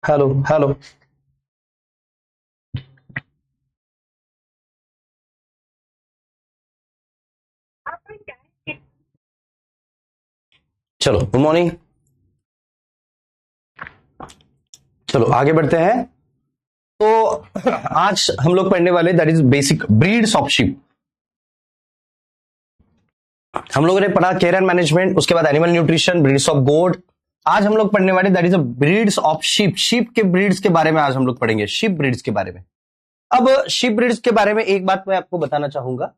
Hello hello. चलो good morning. चलो आगे बढ़ते हैं। तो आज हम लोग पढ़ने वाले that is basic breeds of ship. हम लोगों ने पढ़ा केयर एंड मैनेजमेंट, उसके बाद एनिमल न्यूट्रिशन, ब्रीड्स ऑफ गोड। आज हम लोग पढ़ने वाले that is breeds of ship. Ship के ब्रीड्स के बारे में आज हम लोग पढ़ेंगे, शिप ब्रीड्स के बारे में। अब शिप ब्रीड्स के बारे में एक बात मैं आपको बताना चाहूंगा।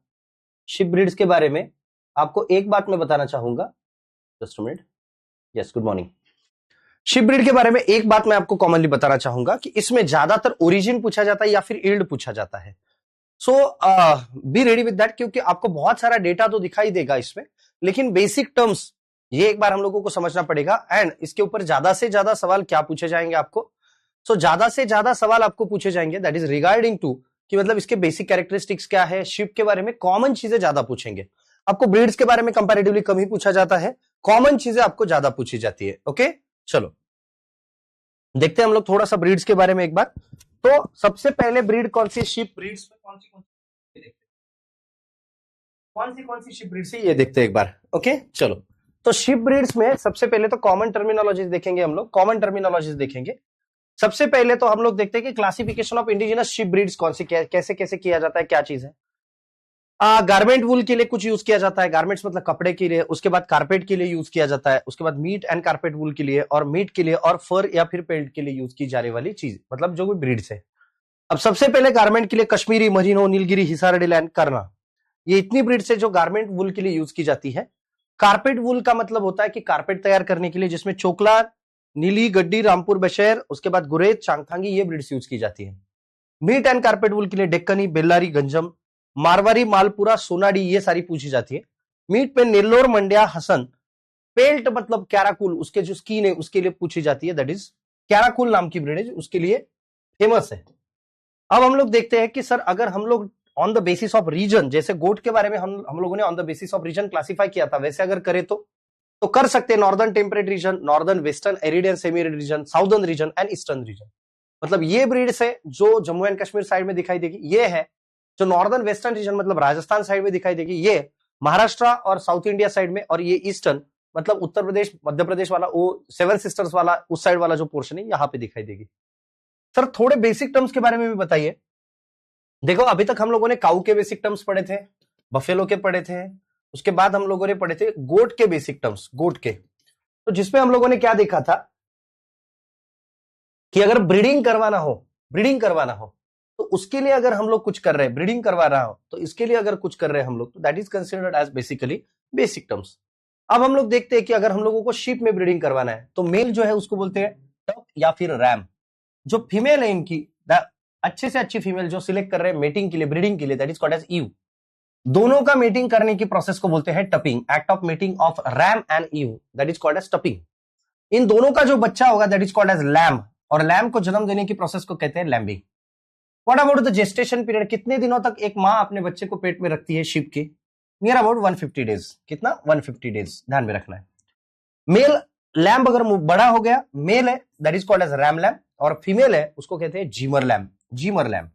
शिप ब्रीड्स के बारे में आपको एक बात मैं बताना चाहूंगा। Just a minute. Yes, good morning. Ship breed के बारे में एक बात मैं आपको कॉमनली बताना चाहूंगा कि इसमें ज्यादातर ओरिजिन पूछा जाता है या फिर यील्ड पूछा जाता है। सो बी रेडी विद दैट, क्योंकि आपको बहुत सारा डेटा तो दिखाई देगा इसमें, लेकिन बेसिक टर्म्स ये एक बार हम लोगों को समझना पड़ेगा। एंड इसके ऊपर ज्यादा से ज्यादा सवाल क्या पूछे जाएंगे आपको। सो ज्यादा से ज्यादा सवाल आपको पूछे जाएंगे दैट इज रिगार्डिंग टू कि मतलब इसके बेसिक कैरेक्टरिस्टिक्स क्या है। शिप के बारे में कॉमन चीजें ज्यादा पूछेंगे आपको। ब्रीड्स के बारे में कंपैरेटिवली कम ही पूछा जाता है, कॉमन चीजें आपको ज्यादा पूछी जाती है। ओके, चलो देखते हैं हम लोग थोड़ा सा ब्रीड्स के बारे में एक बार। तो सबसे पहले ब्रीड कौन सी, शिप ब्रीड्स में कौन सी कौन सी शिप ब्रीड्स है ये देखते हैं एक बार। ओके चलो, तो शिप ब्रीड्स में सबसे पहले तो कॉमन टर्मिनोलॉजीज देखेंगे हम लोग। कॉमन टर्मिनोलॉजीज देखेंगे सबसे पहले तो हम लोग देखते हैं कि classification of indigenous ship breeds कौन सी, कैसे कैसे किया जाता है, क्या चीज है। गारमेंट वूल के लिए कुछ यूज किया जाता है, गारमेंट्स मतलब कपड़े के लिए। उसके बाद कारपेट के लिए यूज किया जाता है। उसके बाद मीट एंड कारपेट वूल के लिए, और मीट के लिए, और फर या फिर पेल्ट के लिए यूज की जाने वाली चीज, मतलब जो भी ब्रीड्स है। अब सबसे पहले गारमेंट के लिए कश्मीरी, मरीनो, नीलगिरी, हिसार एंड करना, ये इतनी ब्रीड्स है जो गारमेंट वूल के लिए यूज की जाती है। कारपेट वूल का मतलब होता है कि कारपेट तैयार करने के लिए, जिसमें चोकला, नीली, गड्डी, रामपुर बशैर, उसके बाद गुरेज, चांगथांगी, ये ब्रीड्स यूज की जाती है। मीट एंड कारपेट वूल के लिए डेक्कनी, बेल्लारी, गंजम, मारवारी, मालपुरा, सोनाडी, ये सारी पूछी जाती है। मीट पे नेल्लोर, मंड्या, हसन। पेल्ट मतलब कैराकुल, उसके जो स्किन है उसके लिए पूछी जाती है, दैट इज कैराकुल नाम की ब्रीड है, उसके लिए फेमस है। अब हम लोग देखते हैं कि सर अगर हम लोग on the basis of region, जैसे गोट के बारे में हम लोगों ने on the basis of region classify किया था, वैसे अगर करें तो कर सकते हैं northern temperate region, northern western arid and semi arid region, southern region and eastern region. मतलब ये ब्रीड्स है जो जम्मू एंड कश्मीर साइड में दिखाई देगी, ये है जो नॉर्दर्न वेस्टर्न रीजन मतलब राजस्थान साइड में दिखाई देगी, ये महाराष्ट्र और साउथ इंडिया साइड में, और ये ईस्टर्न मतलब उत्तर प्रदेश, मध्य प्रदेश वाला, वो सेवन सिस्टर्स वाला उस साइड वाला जो पोर्शन है यहाँ पे दिखाई देगी। सर थोड़े बेसिक टर्म्स के बारे में भी बताइए। देखो अभी तक हम लोगों ने काऊ के बेसिक टर्म्स पढ़े थे, बफेलो के पढ़े थे, उसके बाद हम लोगों ने पढ़े थे गोट के बेसिक टर्म्स, गोट के। तो जिसमें हम लोगों ने क्या देखा था कि अगर ब्रीडिंग करवाना हो तो उसके लिए अगर हम लोग कुछ कर रहे हैं, ब्रीडिंग करवा रहा हो तो इसके लिए अगर कुछ कर रहे हैं हम लोग, तो that is considered as basically basic terms. अब हम लोग देखते हैं कि अगर हम लोगों को शीप में ब्रीडिंग करवाना है तो मेल जो है उसको बोलते हैं टक या फिर रैम। जो फीमेल है इनकी, अच्छे से अच्छी फीमेल जो सिलेक्ट कर रहे हैं मेटिंग के लिए, ब्रीडिंग के लिए, that is called as ewe. दोनों का मेटिंग करने की प्रोसेस को बोलते हैं tupping, act of mating of ram and ewe, that is called as tupping. इन दोनों का जो बच्चा होगा that is called as lamb, और लैम को जन्म देने की प्रोसेस को कहते हैं lambing. What about the gestation period, कितने दिनों तक एक मां अपने बच्चे को पेट में रखती है शीप की? Near about 150 days. कितना? 150 डेज, ध्यान में रखना है। मेल लैम्ब अगर बड़ा हो गया, मेल है that is called as ram lamb, और फीमेल है उसको कहते हैं gimmer lamb, gimmer lamb.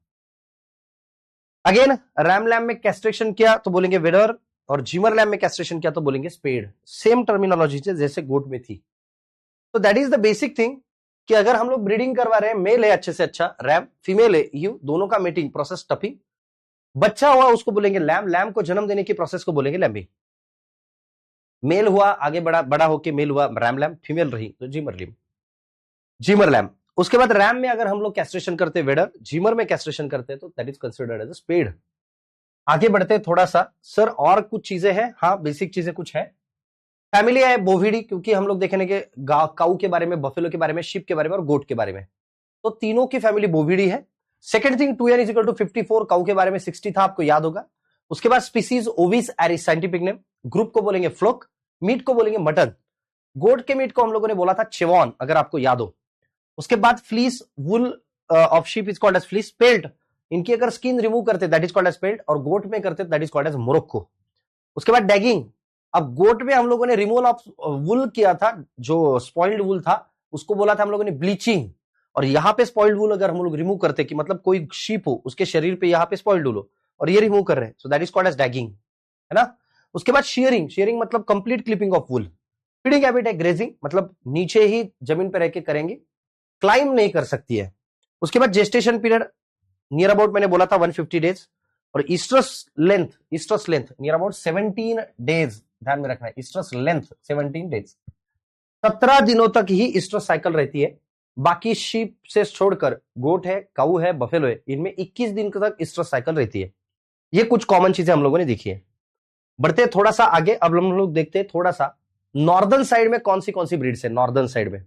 Again ram lamb में कैस्ट्रेशन किया तो बोलेंगे वेडर, और जीमर लैम्ब में कैस्ट्रेशन किया तो बोलेंगे स्पेड। सेम टर्मिनोलॉजी जैसे गोट में थी। तो that is the basic thing कि अगर हम लोग ब्रीडिंग करवा रहे हैं, मेल है अच्छे से अच्छा रैम, फीमेल है यू, दोनों का मीटिंग प्रोसेस टपिंग, बच्चा हुआ उसको बोलेंगे लैम, लैम को जन्म देने की प्रोसेस को बोलेंगे लैम्बिंग। मेल हुआ आगे बड़ा होके मेल हुआ रैम लैम, फीमेल रही तो जीमर लिम, जीमर लैम। उसके बाद रैम में अगर हम लोग कैस्ट्रेशन करते हैं वेडर, जीमर में कैस्ट्रेशन करते हैं तो that is considered as a spayed. आगे बढ़ते हैं थोड़ा सा। सर और कुछ चीजें हैं? हाँ बेसिक चीजें कुछ है। फैमिली है बोविडी, क्योंकि हम लोग देखेंगे कि काऊ के बारे में, बफेलो के बारे में, शिप के बारे में और गोट के बारे में, तो तीनों की फैमिली बोविडी है। Second thing 2n is equal to 54, cow के बारे में 60 था, आपको याद होगा। उसके बाद species ovis aries scientific name, group को बोलेंगे फ्लोक, मीट को बोलेंगे मटन। गोट के मीट को हम लोगों ने बोला था चिवॉन, अगर आपको याद हो। उसके बाद fleece wool of sheep is called as fleece. Pelt, इनकी अगर स्किन रिमूव करते that is called as pelt, और गोट में करते that is called as morocco. उसके बाद डैगिंग, अब गोट में हम लोगों ने रिमूवल ऑफ वुल किया था, जो स्पॉइल्ड वुल था उसको बोला था हम लोगों ने ब्लीचिंग, और यहाँ पे स्पॉइल्ड वूल अगर हम लोग रिमूव करते कि मतलब कोई शीप हो उसके शरीर पे यहाँ पे स्पॉइल्ड वूल हो और ये रिमूव कर रहे हैं, so that is called as dagging, है ना। उसके बाद शेयरिंग, शेयरिंग मतलब complete clipping of wool. Feeding habit है ग्रेजिंग, मतलब नीचे ही जमीन पे रह के करेंगे, क्लाइम नहीं कर सकती है। उसके बाद जेस्टेशन पीरियड नियर अबाउट मैंने बोला था 150 डेज, और oestrus length near about 17 days, ध्यान में रखना है, ईस्ट्रस लेंथ 17 डेज, 17 दिनों तक ही ईस्ट्रस साइकिल रहती है। बाकी शीप से छोड़कर गोट है, काऊ है, बफेलो है, इनमें 21 दिन तक ईस्ट्रस साइकिल रहती है। ये कुछ कॉमन चीजें हम लोगों ने देखी है। बढ़ते थोड़ा सा आगे, अब हम लोग देखते हैं थोड़ा सा नॉर्दर्न साइड में कौन सी ब्रीड्स है। नॉर्दर्न साइड में,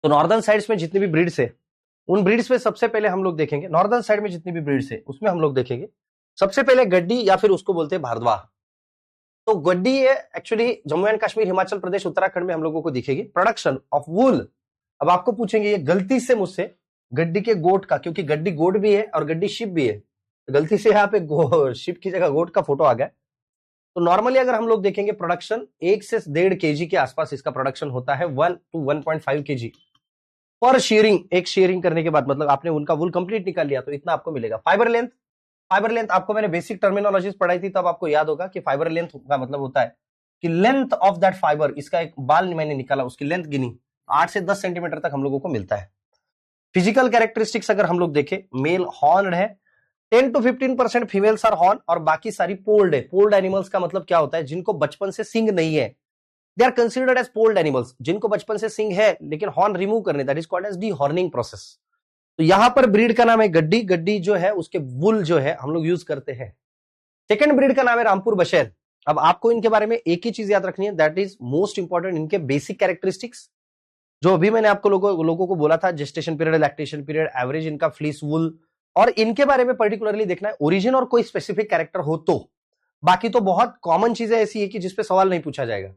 तो नॉर्दर्न साइड्स में जितनी भी ब्रीड्स है उन ब्रीड्स में सबसे पहले हम लोग देखेंगे, नॉर्दर्न साइड में जितनी भी ब्रीड्स है उसमें हम लोग देखेंगे सबसे पहले गड्डी, या फिर उसको बोलते हैं भारद्वाह। तो गड्डी है एक्चुअली जम्मू एंड कश्मीर, हिमाचल प्रदेश, उत्तराखंड में हम लोगों को दिखेगी। प्रोडक्शन ऑफ वूल, अब आपको पूछेंगे ये गलती से मुझसे गड्डी के गोट का, क्योंकि गड्डी गोट भी है और गड्डी शिप भी है, तो गलती से यहाँ पे शिप की जगह गोट का फोटो आ गया। तो नॉर्मली अगर हम लोग देखेंगे प्रोडक्शन 1 से 1.5 केजी के आसपास इसका प्रोडक्शन होता है, 1 to 1.5 केजी पर शेयरिंग। एक शेयरिंग करने के बाद मतलब आपने उनका वूल कंप्लीट निकाल लिया तो इतना आपको मिलेगा। फाइबर लेंथ आपको मैंने बेसिक टर्मिनोलॉजीज पढ़ाई थी, तब आपको याद होगा कि फाइबर लेंथ का मतलब होता है कि लेंथ ऑफ दैट फाइबर, इसका एक बाल मैंने निकाला, उसकी लेंथ गिनी, 8 से 10 सेंटीमीटर तक हम लोगों को मिलता है। फिजिकल कैरेक्टरिस्टिक्स अगर हम लोग देखें, मेल हॉर्न्ड है, 10 to 15% फीमेल्स आर हॉर्न, और बाकी सारी पोल्ड है। पोल्ड एनिमल्स का मतलब क्या होता है, जिनको बचपन से सिंग नहीं है, they are considered as polled animals. जिनको बचपन से सिंग है लेकिन हॉर्न रिमूव करने, that is called as dehorning process. तो यहां पर ब्रीड का नाम है गड्डी। गड्डी जो है उसके वुल जो है हम लोग यूज करते हैं। सेकंड ब्रीड का नाम है रामपुर बशैर। अब आपको इनके बारे में एक ही चीज याद रखनी है, दैट इज मोस्ट इंपॉर्टेंट, इनके बेसिक कैरेक्टरिस्टिक्स जो अभी मैंने आपको लोगों को बोला था, gestation period, lactation period, average इनका फ्लीस वुल, और इनके बारे में पर्टिकुलरली देखना है ओरिजिन और कोई स्पेसिफिक कैरेक्टर हो तो। बाकी तो बहुत कॉमन चीजें ऐसी है कि जिसपे सवाल नहीं पूछा जाएगा।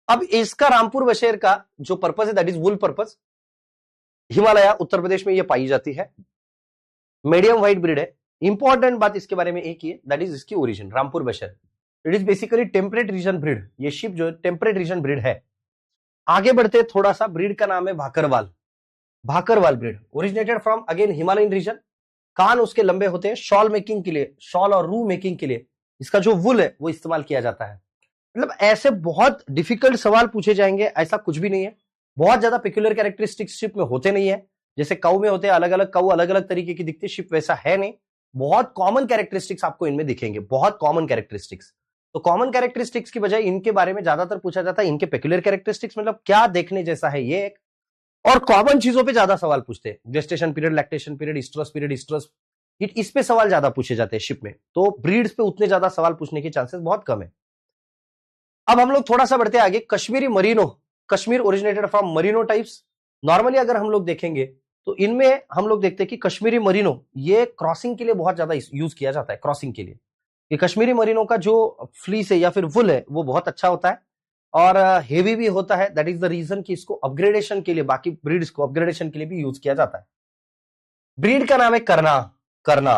अब इसका रामपुर बशैर का जो पर्पज है that is wool purpose. Himalaya Uttar Pradesh में ये पाई जाती है, मीडियम वाइट ब्रीड है। इंपॉर्टेंट बात इसके बारे में एक ही है, दैट इज इसकी origin, Rampur Bushahr. It is basically temperate region breed. ये शिप जो है टेम्परेट रीजन ब्रीड है। आगे बढ़ते थोड़ा सा, ब्रीड का नाम है Bhakarwal. Bhakarwal breed originated from again Himalayan region. कान उसके लंबे होते हैं, शॉल मेकिंग के लिए, शॉल और रू मेकिंग के लिए इसका जो वुल है वो इस्तेमाल किया जाता है। मतलब ऐसे बहुत डिफिकल्ट सवाल पूछे जाएंगे ऐसा कुछ भी नहीं है। बहुत ज्यादा पेक्युलर कैरेक्टरिस्टिक्स शिप में होते नहीं है, जैसे काऊ में होते हैं अलग अलग काऊ अलग अलग तरीके की दिखती है, शिप वैसा है नहीं। बहुत कॉमन कैरेक्टरिस्टिक्स आपको इनमें दिखेंगे, बहुत कॉमन कैरेक्टरिस्टिक्स। तो कॉमन कैरेक्टरिस्टिक्स की बजाय इनके बारे में ज्यादातर पूछा जाता है इनके पेक्युलर कैरेक्टरिस्टिक्स, मतलब क्या देखने जैसा है ये एक, और कॉमन चीजों पे ज्यादा सवाल पूछते हैं, gestation period, lactation period, oestrus इस पे सवाल ज्यादा पूछे जाते हैं शिप में। तो ब्रीड्स पे उतने ज्यादा सवाल पूछने के चांसेस बहुत कम है। अब हम लोग थोड़ा सा बढ़ते आगे, Kashmiri Merino. Kashmir originated from Merino types. Normally अगर हम लोग देखेंगे तो इनमें हम लोग देखते हैं कि कश्मीरी मरीनो ये क्रॉसिंग के लिए बहुत ज्यादा यूज किया जाता है, क्रॉसिंग के लिए। ये कश्मीरी मरीनो का जो फ्लीस है या फिर वुल है वो बहुत अच्छा होता है और हेवी भी होता है। दैट इज द रीजन कि इसको अपग्रेडेशन के लिए, बाकी ब्रीड्स को अपग्रेडेशन के लिए भी यूज किया जाता है। ब्रीड का नाम है करना। करना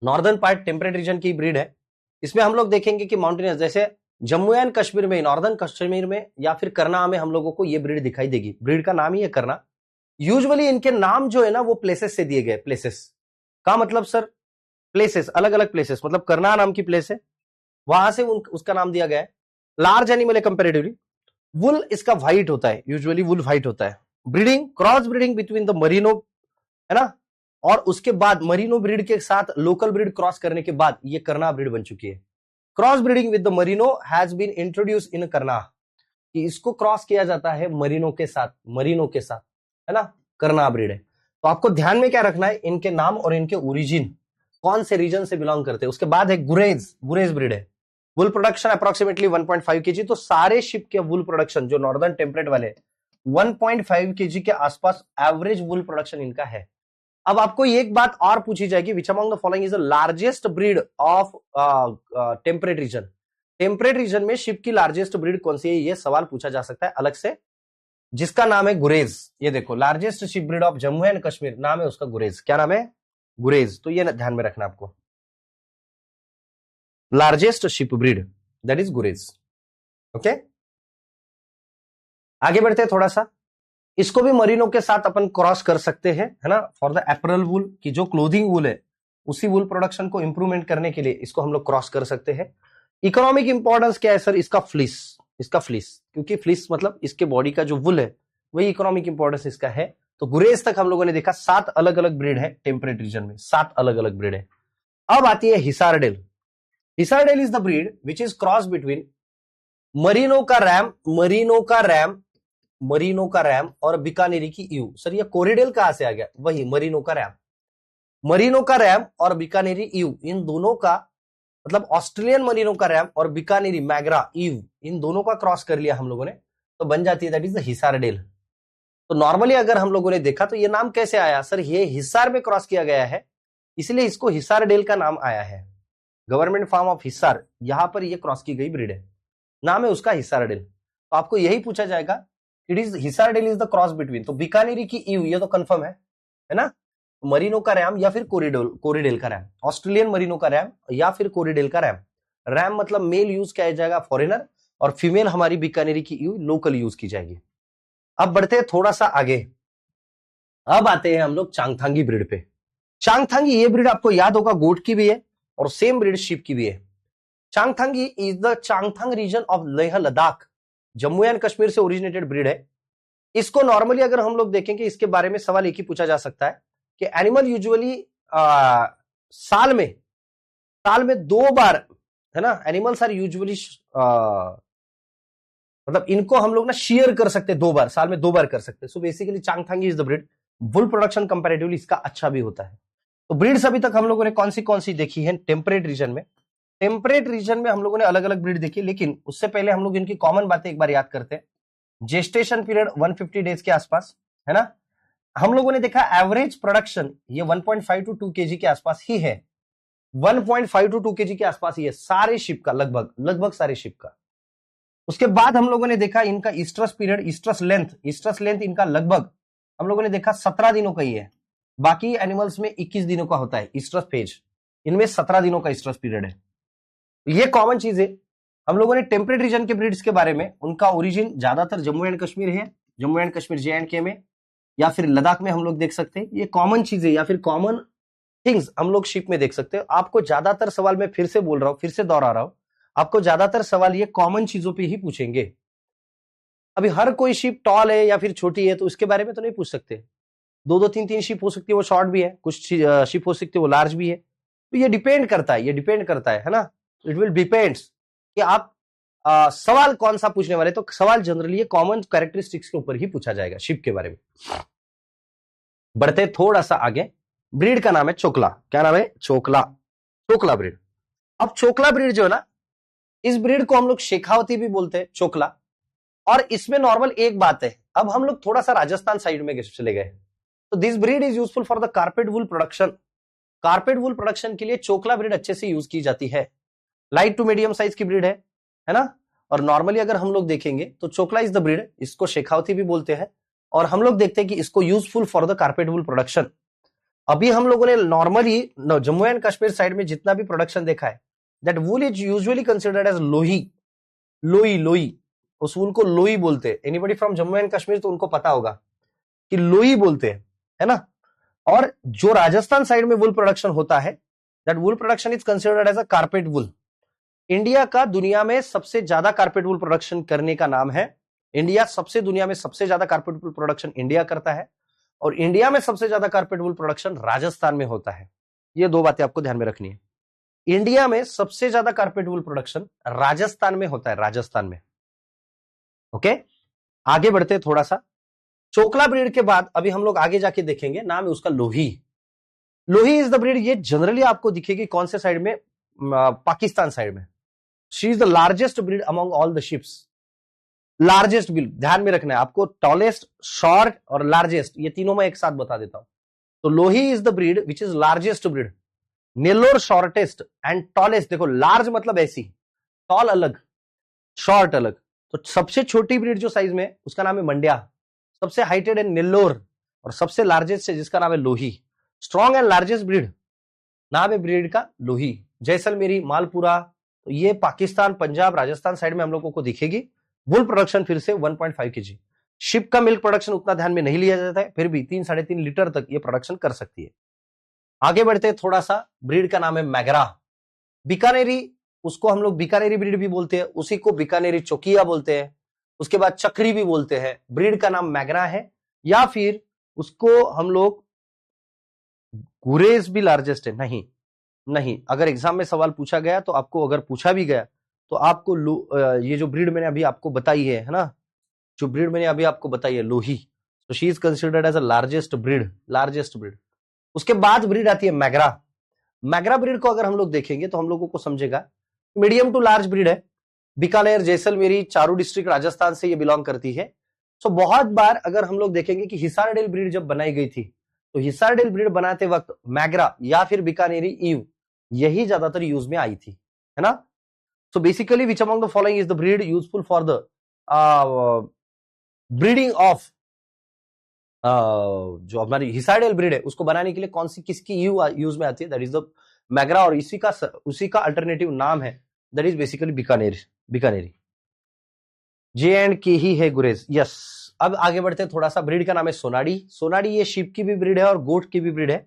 नॉर्दर्न पार्ट टेम्परेट रीजन की ब्रीड है। इसमें हम लोग देखेंगे कि माउंटेनियस, जैसे जम्मू एंड कश्मीर में, नॉर्दर्न कश्मीर में या फिर करना में हम लोगों को ये ब्रीड दिखाई देगी। ब्रीड का नाम ही है करना। यूजुअली इनके नाम जो है ना वो प्लेसेस से दिए गए। प्लेसेस का मतलब सर प्लेसेस, अलग अलग प्लेसेस, मतलब करना नाम की प्लेस है, वहां से उसका नाम दिया गया है। लार्ज एनिमल है कंपेरेटिवली। वुल इसका व्हाइट होता है, यूजुअली वुल व्हाइट होता है। Breeding, cross breeding between the Merino, है ना, और उसके बाद मरीनो ब्रीड के साथ लोकल ब्रीड क्रॉस करने के बाद ये करना ब्रीड बन चुकी है। Cross breeding with the merino has been introduce in करना, कि इसको क्रॉस किया जाता है मरीनो के साथ, मरीनो के साथ, है ना, करना ब्रीड है। तो आपको ध्यान में क्या रखना है, इनके नाम और इनके ओरिजिन कौन से रीजन से बिलोंग करते हैं। उसके बाद है गुरेज। गुरेज ब्रीड है। वुल प्रोडक्शन अप्रोक्सीमेटली 1.5 केजी। तो सारे शिप के वुल प्रोडक्शन जो नॉर्दर्न टेम्परेट वाले 1.5 केजी के आसपास एवरेज वुल प्रोडक्शन इनका है। अब आपको एक बात और पूछी जाएगी, विच among the following is the largest breed of temperate region. Temperate region में शिप की लार्जेस्ट ब्रीड कौन सी है, यह सवाल पूछा जा सकता है अलग से, जिसका नाम है गुरेज। ये देखो, largest ship breed of Jammu and Kashmir, नाम है उसका गुरेज। क्या नाम है, गुरेज। तो ये ध्यान में रखना आपको, largest ship breed that is Gurez. Okay, आगे बढ़ते हैं थोड़ा सा। इसको भी मरीनो के साथ अपन क्रॉस कर सकते हैं, है ना, फॉर द एपरल वूल की जो क्लोथिंग वूल है उसी वूल प्रोडक्शन को इंप्रूवमेंट करने के लिए इसको हम लोग क्रॉस कर सकते हैं। इकोनॉमिक इंपॉर्टेंस क्या है सर? इसका फ्लिस, क्योंकि फ्लिस मतलब इसके बॉडी का जो वुल है वही इकोनॉमिक इंपॉर्टेंस इसका है। तो गुरेज तक हम लोगों ने देखा 7 अलग अलग ब्रीड है टेम्परेट रीजन में, 7 अलग अलग ब्रीड है। अब आती है Hisardale. Hisardale is the breed which is cross between merino का रैम और बीकानेरी की ईव। सर ये कोरिडेल कहां से आ गया? वही मरीनो का रैम और बीकानेरी ईव, इन दोनों का मतलब ऑस्ट्रेलियन मरीनो का रैम और बीकानेरी मैग्रा ईव, इन दोनों का क्रॉस कर लिया हम लोगों ने तो बन जाती है दैट इज द हिसारडेल। तो नॉर्मली अगर हम लोगों ने देखा तो ये नाम कैसे आया? सर ये हिसार में क्रॉस किया गया है इसलिए इसको हिसारडेल का नाम आया है। गवर्नमेंट फार्म ऑफ हिसार, यहां पर ये क्रॉस की गई ब्रीड है, नाम है उसका हिसारडेल। तो आपको यही पूछा जाएगा it is Hisardale is the cross between, तो बीकानेरी की ईव ये तो कंफर्म है ना, मरीनो का रैम या फिर कोरिडेल का रैम, ऑस्ट्रेलियन मरीनो का रैम या फिर कोरिडेल का रैम। रैम मतलब मेल यूज किया जाएगा फॉरेनर, और फीमेल हमारी बीकानेरी की ईव लोकल यूज की जाएगी। अब बढ़ते हैं थोड़ा सा आगे, अब आते हैं हम लोग चांगथांगी ब्रीड पे। चांगथांगी ये ब्रीड आपको याद होगा गोट की भी है और सेम ब्रीड शिप की भी है। Changthangi is the Changthang region of Leh Ladakh, Jammu and Kashmir से ओरिजिनेटेड ब्रीड है। इसको नॉर्मली अगर हम लोग देखेंगे इसके बारे में सवाल एक ही पूछा जा सकता है कि एनिमल यूजुअली साल में 2 बार, है ना, एनिमल्स आर यूजुअली मतलब इनको हम लोग ना शेयर कर सकते हैं 2 बार, साल में 2 बार कर सकते हैं। So basically Changthangi is the breed, wool production comparatively इसका अच्छा भी होता है। तो ब्रीड्स अभी तक हम लोगों ने कौन सी देखी है टेम्परेट रीजन में? टेम्परेट रीजन में हम लोगों ने अलग अलग ब्रीड देखी, लेकिन उससे पहले हम लोग इनकी कॉमन बातें एक बार याद करते हैं। जेस्टेशन पीरियड 150 डेज के आसपास, है ना। हम लोगों ने देखा एवरेज प्रोडक्शन ये 1.5 to 2 kg के आसपास ही है, 1.5 to 2 kg के आसपास ही है सारे शिप का, लगभग सारे शिप का। उसके बाद हम लोगों ने देखा इनका ईस्ट्रस पीरियड, ईस्ट्रस लेंथ इनका लगभग हम लोगों ने देखा 17 दिनों का ही है। बाकी एनिमल्स में 21 दिनों का होता है ईस्ट्रस फेज, इनमें 17 दिनों का ईस्ट्रस पीरियड है। ये कॉमन चीज है। हम लोगों ने टेम्परेट रीजन के ब्रीड्स के बारे में, उनका ओरिजिन ज्यादातर जम्मू एंड कश्मीर है, जम्मू एंड कश्मीर JNK में या फिर लद्दाख में हम लोग देख सकते हैं। ये कॉमन चीजें या फिर कॉमन थिंग्स हम लोग शिप में देख सकते हैं। आपको ज्यादातर सवाल मैं फिर से बोल रहा हूं, फिर से दोहरा रहा हूं, आपको ज्यादातर सवाल ये कॉमन चीजों पे ही पूछेंगे। अभी हर कोई शिप टॉल है या फिर छोटी है तो उसके बारे में तो नहीं पूछ सकते। 2-2, 3-3 शिप हो सकती है वो शॉर्ट भी है, कुछ शिप हो सकती है वो लार्ज भी है। तो ये डिपेंड करता है ना, इट विल डिपेंड्स कि आप सवाल कौन सा पूछने वाले। तो सवाल जनरली कॉमन कैरेक्टरिस्टिक्स के ऊपर ही पूछा जाएगा शिप के बारे में। बढ़ते थोड़ा सा आगे, ब्रीड का नाम है चोकला। क्या नाम है? चोकला ब्रीड। अब चोकला ब्रीड जो है ना, इस ब्रीड को हम लोग शेखावती भी बोलते हैं, चोकला। और इसमें नॉर्मल एक बात है, अब हम लोग थोड़ा सा राजस्थान साइड में चले गए। तो this breed is useful for the carpet wool production के लिए चोकला ब्रीड अच्छे से यूज की जाती है। लाइट टू मीडियम साइज की ब्रीड है ना। और नॉर्मली अगर हम लोग देखेंगे तो चोकला इज द ब्रीड, इसको शेखावती भी बोलते हैं। और हम लोग देखते हैं कि इसको useful for the carpet wool production. अभी हम लोगों ने normally Jammu and Kashmir side में जितना भी प्रोडक्शन देखा है, that wool is usually considered as loi. उस वूल को लोई बोलते हैं। Anybody from Jammu and Kashmir तो उनको पता होगा कि लोई बोलते हैं, है ना। और जो राजस्थान साइड में वूल प्रोडक्शन होता है, that wool production is considered as a carpet wool. India का दुनिया में सबसे ज्यादा कारपेट वूल प्रोडक्शन करने का नाम है इंडिया। दुनिया में सबसे ज्यादा कारपेट वूल प्रोडक्शन इंडिया करता है, और इंडिया में सबसे ज्यादा कारपेट वूल प्रोडक्शन राजस्थान में होता है। ये 2 बातें आपको ध्यान में रखनी है। इंडिया में सबसे ज्यादा कारपेट वूल प्रोडक्शन राजस्थान में होता है, राजस्थान में। ओके, आगे बढ़ते थोड़ा सा। चोकला ब्रीड के बाद अभी हम लोग आगे जाके देखेंगे, नाम है उसका लोही इज द ब्रीड। ये जनरली आपको दिखेगी कौन से साइड में? पाकिस्तान साइड में। She is the largest breed among all the ships. Largest breed ध्यान में रखना है आपको, टॉलेस्ट, शॉर्ट और लार्जेस्ट, ये तीनों में एक साथ बता देता हूं। तो Lohi is the breed which is largest breed. Nellore shortest and tallest. देखो लार्ज मतलब ऐसी, टॉल अलग, शॉर्ट अलग। तो सबसे छोटी ब्रीड जो साइज में, उसका नाम है मंड्या। सबसे हाइटेड है नेल्लोर, और सबसे लार्जेस्ट है जिसका नाम है लोही। स्ट्रॉन्ग एंड लार्जेस्ट ब्रीड, नाम है ब्रीड का लोही। जैसलमेरी, मालपुरा, तो ये पाकिस्तान, पंजाब, राजस्थान साइड में हम लोगों को दिखेगी। वुल प्रोडक्शन फिर से 1.5 kg। शिप का मिल्क प्रोडक्शन उतना ध्यान में नहीं लिया जाता है, फिर भी 3-3.5 लीटर तक ये प्रोडक्शन कर सकती है। आगे बढ़ते हैं थोड़ा सा, ब्रीड का नाम है मैगरा। बीकानेरी, उसको हम लोग बीकानेरी ब्रीड भी बोलते हैं, उसी को बीकानेरी चौकिया बोलते हैं, उसके बाद चक्री भी बोलते हैं। ब्रीड का नाम मैगरा है, या फिर उसको हम लोग गुरेज भी लार्जेस्ट है। नहीं नहीं, अगर एग्जाम में सवाल पूछा गया तो आपको, अगर पूछा भी गया तो आपको ये जो ब्रीड मैंने अभी आपको बताई है ना, जो ब्रीड मैंने अभी आपको बताई है लोही, तो she is considered as a largest breed, largest breed. उसके बाद ब्रीड आती है मैगरा। मैगरा ब्रीड को अगर हम लोग देखेंगे तो हम लोगों को समझेगा मीडियम टू लार्ज ब्रीड है। बीकानेर, जैसलमेरी, चारू डिस्ट्रिक्ट राजस्थान से ये बिलोंग करती है। तो बहुत बार अगर हम लोग देखेंगे कि हिसारडेल ब्रीड जब बनाई गई थी, तो हिसारडेल ब्रीड बनाते वक्त मैगरा या फिर बीकानेरी ईव यही ज्यादातर यूज में आई थी, है ना। So basically which among the following is the breed useful for the breeding of, जो हमारी हिसारडेल ब्रीड है उसको बनाने के लिए कौन सी, किसकी यूज में आती है, दैट इज द मैगरा, और उसी का अल्टरनेटिव नाम है that is basically Bikaneri. J&K ही है गुरेज, यस। अब आगे बढ़ते हैं थोड़ा सा, ब्रीड का नाम है सोनाडी। सोनाडी ये शीप की भी ब्रीड है और गोट की भी ब्रीड है।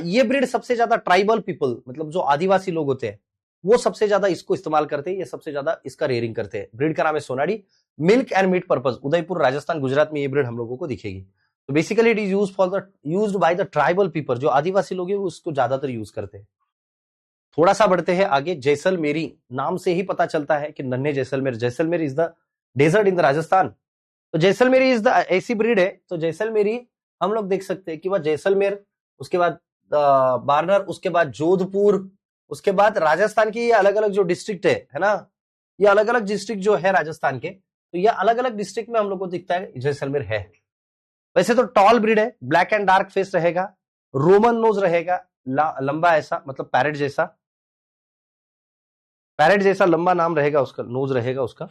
ये ब्रीड सबसे ज्यादा ट्राइबल पीपल, मतलब जो आदिवासी लोग होते हैं वो सबसे ज्यादा इसको इस्तेमाल करते हैं, ये सबसे ज्यादा इसका रेयरिंग करते हैं। ब्रीड का नाम है Sonadi. Milk and meat purpose, Udaipur Rajasthan Gujarat में ये ब्रीड हम लोगों को दिखेगी। तो basically it is used by the tribal people, जो आदिवासी लोग हैं वो उसको ज्यादातर यूज करते हैं। थोड़ा सा बढ़ते हैं आगे, जैसलमेरी, नाम से ही पता चलता है कि नन्हे Jaisalmer, Jaisalmer is the desert in the Rajasthan. तो जैसलमेरी इज द ऐसी ब्रीड है, तो जैसलमेरी हम लोग देख सकते हैं कि वह जैसलमेर, उसके बाद बारनर, उसके बाद जोधपुर, उसके बाद राजस्थान की ये अलग अलग जो डिस्ट्रिक्ट है ना, ये अलग अलग डिस्ट्रिक्ट जो है राजस्थान के, तो ये अलग अलग डिस्ट्रिक्ट में हम लोग को दिखता है जैसलमेर है। वैसे तो टॉल ब्रीड है, ब्लैक एंड डार्क फेस रहेगा, रोमन नोज रहेगा, लंबा ऐसा, मतलब पैरेट जैसा, पैरेट जैसा लंबा नाम रहेगा उसका, नोज रहेगा उसका।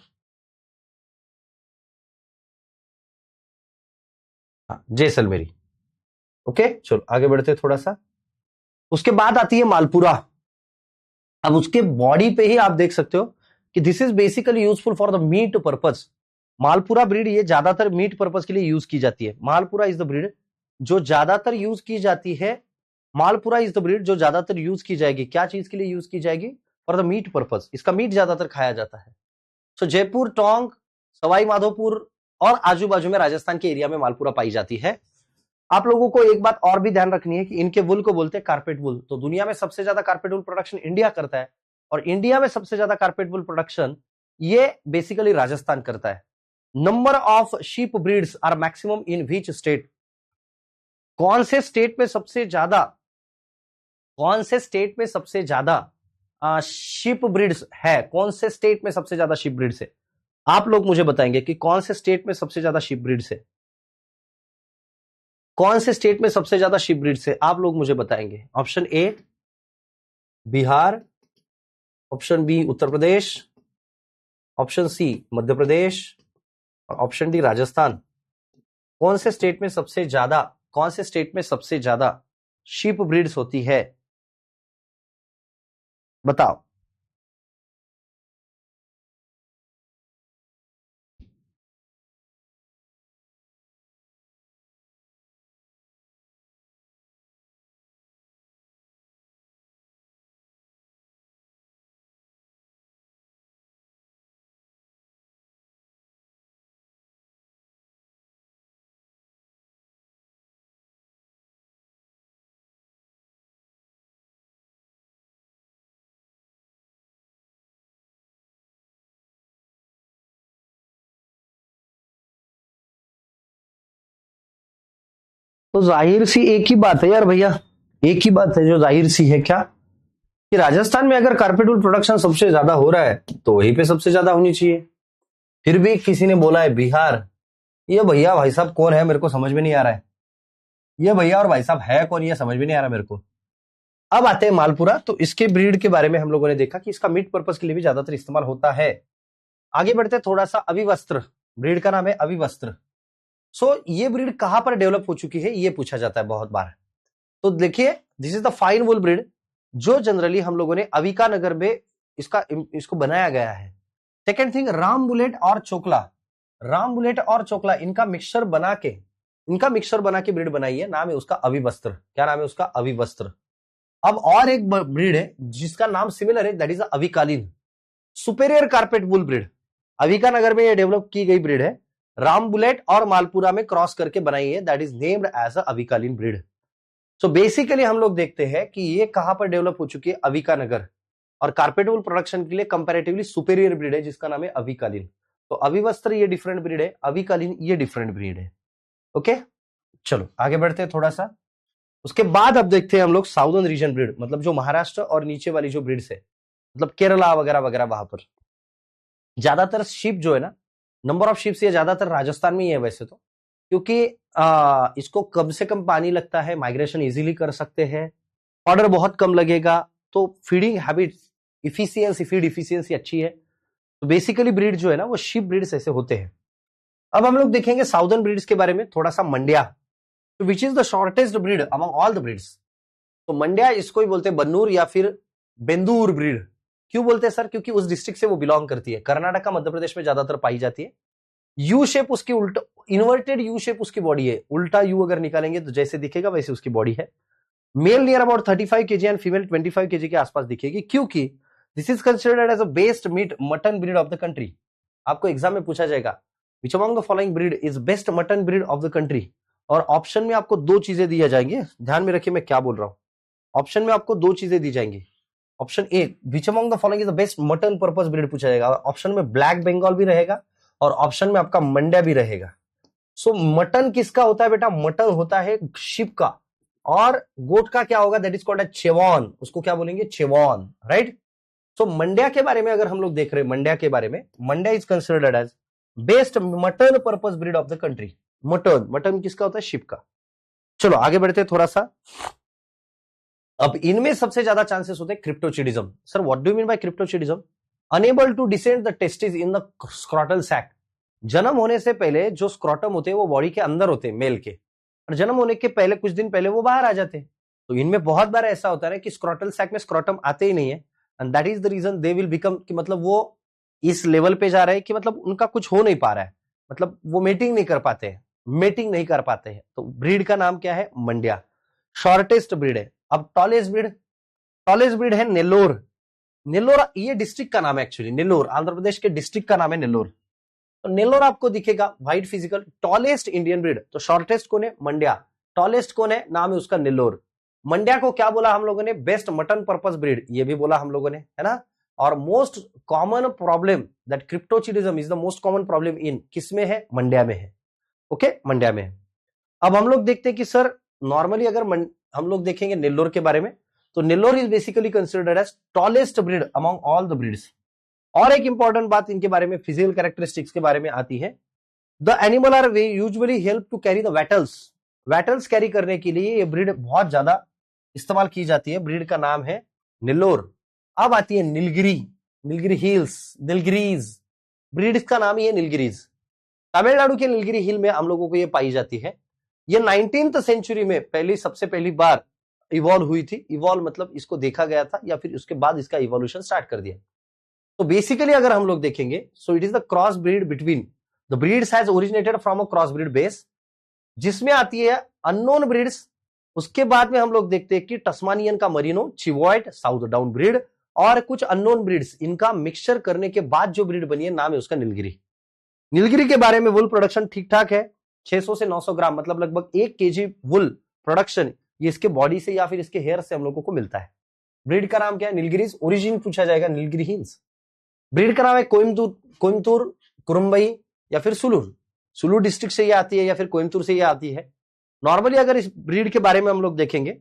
जैसलमेरी, ओके। चलो आगे बढ़ते थोड़ा सा, उसके बाद आती है मालपुरा। अब उसके बॉडी पे ही आप देख सकते हो कि this is basically useful for the meat purpose. Malpura breed ये ज्यादातर मीट पर्पज के लिए यूज की जाती है। मालपुरा इज द ब्रीड जो ज्यादातर यूज की जाती है, मालपुरा इज द ब्रीड जो ज्यादातर यूज की जाएगी, क्या चीज के लिए यूज की जाएगी, फॉर द मीट पर्पज, इसका मीट ज्यादातर खाया जाता है। सो जयपुर, टोंक, सवाई माधोपुर और आजू बाजू में राजस्थान के एरिया में मालपुरा पाई जाती है। आप लोगों को एक बात और भी ध्यान रखनी है कि इनके वुल को बोलते हैं कारपेट वुल। तो दुनिया में सबसे ज्यादा कारपेट वुल प्रोडक्शन इंडिया करता है, और इंडिया में सबसे ज्यादा कारपेट वुल प्रोडक्शन ये बेसिकली राजस्थान करता है। Number of sheep breeds are maximum in which state, कौन से स्टेट में सबसे ज्यादा, कौन से स्टेट में सबसे ज्यादा शिप ब्रीड्स है, कौन से स्टेट में सबसे ज्यादा शिप ब्रीड्स है, आप लोग मुझे बताएंगे कि कौन से स्टेट में सबसे ज्यादा शिप ब्रीड्स है, कौन से स्टेट में सबसे ज्यादा शिप ब्रीड्स है, आप लोग मुझे बताएंगे। Option A Bihar, option B Uttar Pradesh, option C Madhya Pradesh, और ऑप्शन डी राजस्थान। कौन से स्टेट में सबसे ज्यादा, कौन से स्टेट में सबसे ज्यादा शीप ब्रीड्स होती है, बताओ। तो जाहिर सी एक ही बात है यार भैया, एक ही बात है जो जाहिर सी है, क्या कि राजस्थान में अगर कारपेट वुल प्रोडक्शन सबसे ज्यादा हो रहा है तो वहीं पे सबसे ज्यादा होनी चाहिए। फिर भी किसी ने बोला है बिहार, ये भैया भाई साहब कौन है मेरे को समझ में नहीं आ रहा है, ये भैया और भाई साहब है कौन, ये समझ में नहीं आ रहा मेरे को। अब आते हैं मालपुरा। तो इसके ब्रीड के बारे में हम लोगों ने देखा कि इसका मीट पर्पज के लिए भी ज्यादातर इस्तेमाल होता है। आगे बढ़ते थोड़ा सा, अविवस्त्र, ब्रीड का नाम है अविवस्त्र। सो ये ब्रीड कहां पर डेवलप हो चुकी है ये पूछा जाता है बहुत बार। तो देखिए, this is the fine wool breed जो जनरली हम लोगों ने अविका नगर में इसको बनाया गया है। सेकेंड थिंग, राम बुलेट और चोकला, राम बुलेट और चोकला इनका मिक्सचर बना के ब्रीड बनाई है, नाम है उसका अविवस्त्र। क्या नाम है उसका? अविवस्त्र। अब और एक ब्रीड है जिसका नाम सिमिलर है, that is Avikalin superior carpet wool breed. Avika Nagar में ये डेवलप की गई ब्रीड है, राम बुलेट और मालपुरा में क्रॉस करके बनाई है, that is named as a Avikalin breed. So basically हम लोग देखते हैं कि ये कहां पर डेवलप हो चुकी है? अविका नगर, और कारपेट वुल प्रोडक्शन के लिए कंपैरेटिवली सुपेरियर ब्रीड है जिसका नाम है अविकालीन। तो अविवस्त्र ये डिफरेंट ब्रीड है, अविकालीन ये डिफरेंट ब्रीड है। ओके, चलो आगे बढ़ते हैं थोड़ा सा। उसके बाद अब देखते हैं हम लोग साउदर्न रीजन ब्रीड, मतलब जो महाराष्ट्र और नीचे वाली जो ब्रीड्स है, मतलब केरला वगैरह वगैरह, वहां पर ज्यादातर शिप जो है ना, नंबर ऑफ शिप्स ये ज्यादातर राजस्थान में ही है वैसे तो, क्योंकि इसको कम से कम पानी लगता है, माइग्रेशन इजीली कर सकते हैं, ऑर्डर बहुत कम लगेगा, तो फीडिंग हैबिट फीड इफिशियंसी अच्छी है। तो बेसिकली ब्रीड जो है ना वो शिप ब्रीड्स ऐसे होते हैं। अब हम लोग देखेंगे साउदर्न ब्रीड्स के बारे में थोड़ा सा। मंड्या, तो which is the shortest breed among all the breeds? तो मंड्या इसको ही बोलते हैं बन्नूर या फिर बेंदूर ब्रीड। क्यों बोलते हैं सर? क्योंकि उस डिस्ट्रिक्ट से वो बिलोंग करती है, कर्नाटक का मध्य प्रदेश में ज्यादातर पाई जाती है। यू शेप उसकी उल्टा, इन्वर्टेड यू शेप उसकी बॉडी है, उल्टा यू अगर निकालेंगे तो जैसे दिखेगा वैसे उसकी बॉडी है। Male near about 35 kg and female 25 kg के आसपास दिखेगी, क्योंकि this is considered as a best meat mutton breed of the country. आपको एग्जाम में पूछा जाएगा which among the following breed is best mutton breed of the country, और option में आपको दो चीजें दी जाएंगी, ध्यान में रखिए मैं क्या बोल रहा हूं। ऑप्शन में आपको दो चीजें दी जाएंगी। Option A, which among the following is the best mutton purpose breed पूछा जाएगा, ऑप्शन में ब्लैक बंगाल भी रहेगा और ऑप्शन में आपका मंड्या भी रहेगा। सो मटन किसका होता है बेटा? मटन होता है शिप का, और गोट का क्या होगा? दैट इज कॉल्ड अ चेवॉन, उसको क्या बोलेंगे? चेवॉन, राइट। सो मंड्या के बारे में अगर हम लोग देख रहे हैं, मंड्या के बारे में, Mandya is considered as best mutton purpose breed of the country. Mutton किसका होता है? शिप का। चलो आगे बढ़ते हैं थोड़ा सा। अब इनमें सबसे ज्यादा चांसेस होते हैं cryptorchidism. Sir what do you mean by cryptorchidism? Unable to descend the testis in the scrotal sac. जन्म होने से पहले जो स्क्रॉटम होते हैं वो बॉडी के अंदर होते हैं मेल के, और जन्म होने के पहले कुछ दिन पहले वो बाहर आ जाते हैं। तो इनमें बहुत बार ऐसा होता है कि स्क्रॉटल सैक में स्क्रॉटम आते ही नहीं है, and that is the region they will become, कि मतलब वो इस लेवल पे जा रहे हैं कि मतलब उनका कुछ हो नहीं पा रहा है, मतलब वो मेटिंग नहीं कर पाते हैं। तो ब्रीड का नाम क्या है? मंड्या, शॉर्टेस्ट ब्रीड है। अब टॉलेस्ट ब्रीड है नेल्लोर। नेल्लोर ये डिस्ट्रिक्ट का नाम है एक्चुअली, नेल्लोर आंध्र प्रदेश के डिस्ट्रिक्ट का नाम है नेल्लोर। तो नेल्लोर आपको दिखेगा white physical, tallest Indian breed. तो शॉर्टेस्ट कौन है? मंड्या। टॉलेस्ट कौन है? नाम है उसका नेल्लोर। मंड्या को क्या बोला हम लोगों ने? बेस्ट मटन पर्पस ब्रीड, ये भी बोला हम लोगों ने, है ना। और most common problem that cryptorchidism is the most common problem in, किसमें है? मंड्या में है। ओके, मंड्या में है। अब हम लोग देखते हैं कि सर नॉर्मली अगर हम लोग देखेंगे नेल्लोर के बारे में, तो Nellore is basically considered as tallest breed among all the breeds. और एक इंपॉर्टेंट बात इनके बारे में, फिजिकल कैरेक्टरिस्टिक्स के बारे में आती है। The animal are way usually help to carry the wattles carry करने के लिए ये ब्रीड बहुत ज्यादा इस्तेमाल की जाती है। ब्रीड का नाम है नेल्लोर। अब आती है नीलगिरी हिल्स, नीलगिरीज, ब्रीड का नाम ही है नीलगिरीज। तमिलनाडु के नीलगिरी हिल में हम लोगों को ये पाई जाती है। ये 19th सेंचुरी में सबसे पहली बार इवॉल्व हुई थी। इवॉल्व मतलब इसको देखा गया था या फिर उसके बाद इसका इवोल्यूशन स्टार्ट कर दिया। तो बेसिकली अगर हम लोग देखेंगे, so it is the cross breed between the breeds has originated from a cross breed base, जिसमें आती है अननोन ब्रीड्स। उसके बाद में हम लोग देखते हैं कि टस्मानियन का मरीनो, चिवॉइट, साउथ डाउन ब्रीड और कुछ अननोन ब्रीड्स, इनका मिक्सचर करने के बाद जो ब्रीड बनी है, नाम है उसका नीलगिरी। नीलगिरी के बारे में वुल प्रोडक्शन ठीक ठाक है, 600 से 900 ग्राम, मतलब लगभग 1 kg वुल प्रोडक्शन ये इसके बॉडी से या फिर इसके हेयर से हम लोगों को मिलता है। ब्रीड का नाम क्या है? नीलगिरीज। ओरिजिन पूछा जाएगा, नीलगिरी हिल्स। ब्रीड का नाम है कोयम्बतूर, कुरुम्बई या फिर सुलूर डिस्ट्रिक्ट से ये आती है या फिर कोयम्बतूर से ये आती है। नॉर्मली अगर इस ब्रीड के बारे में हम लोग देखेंगे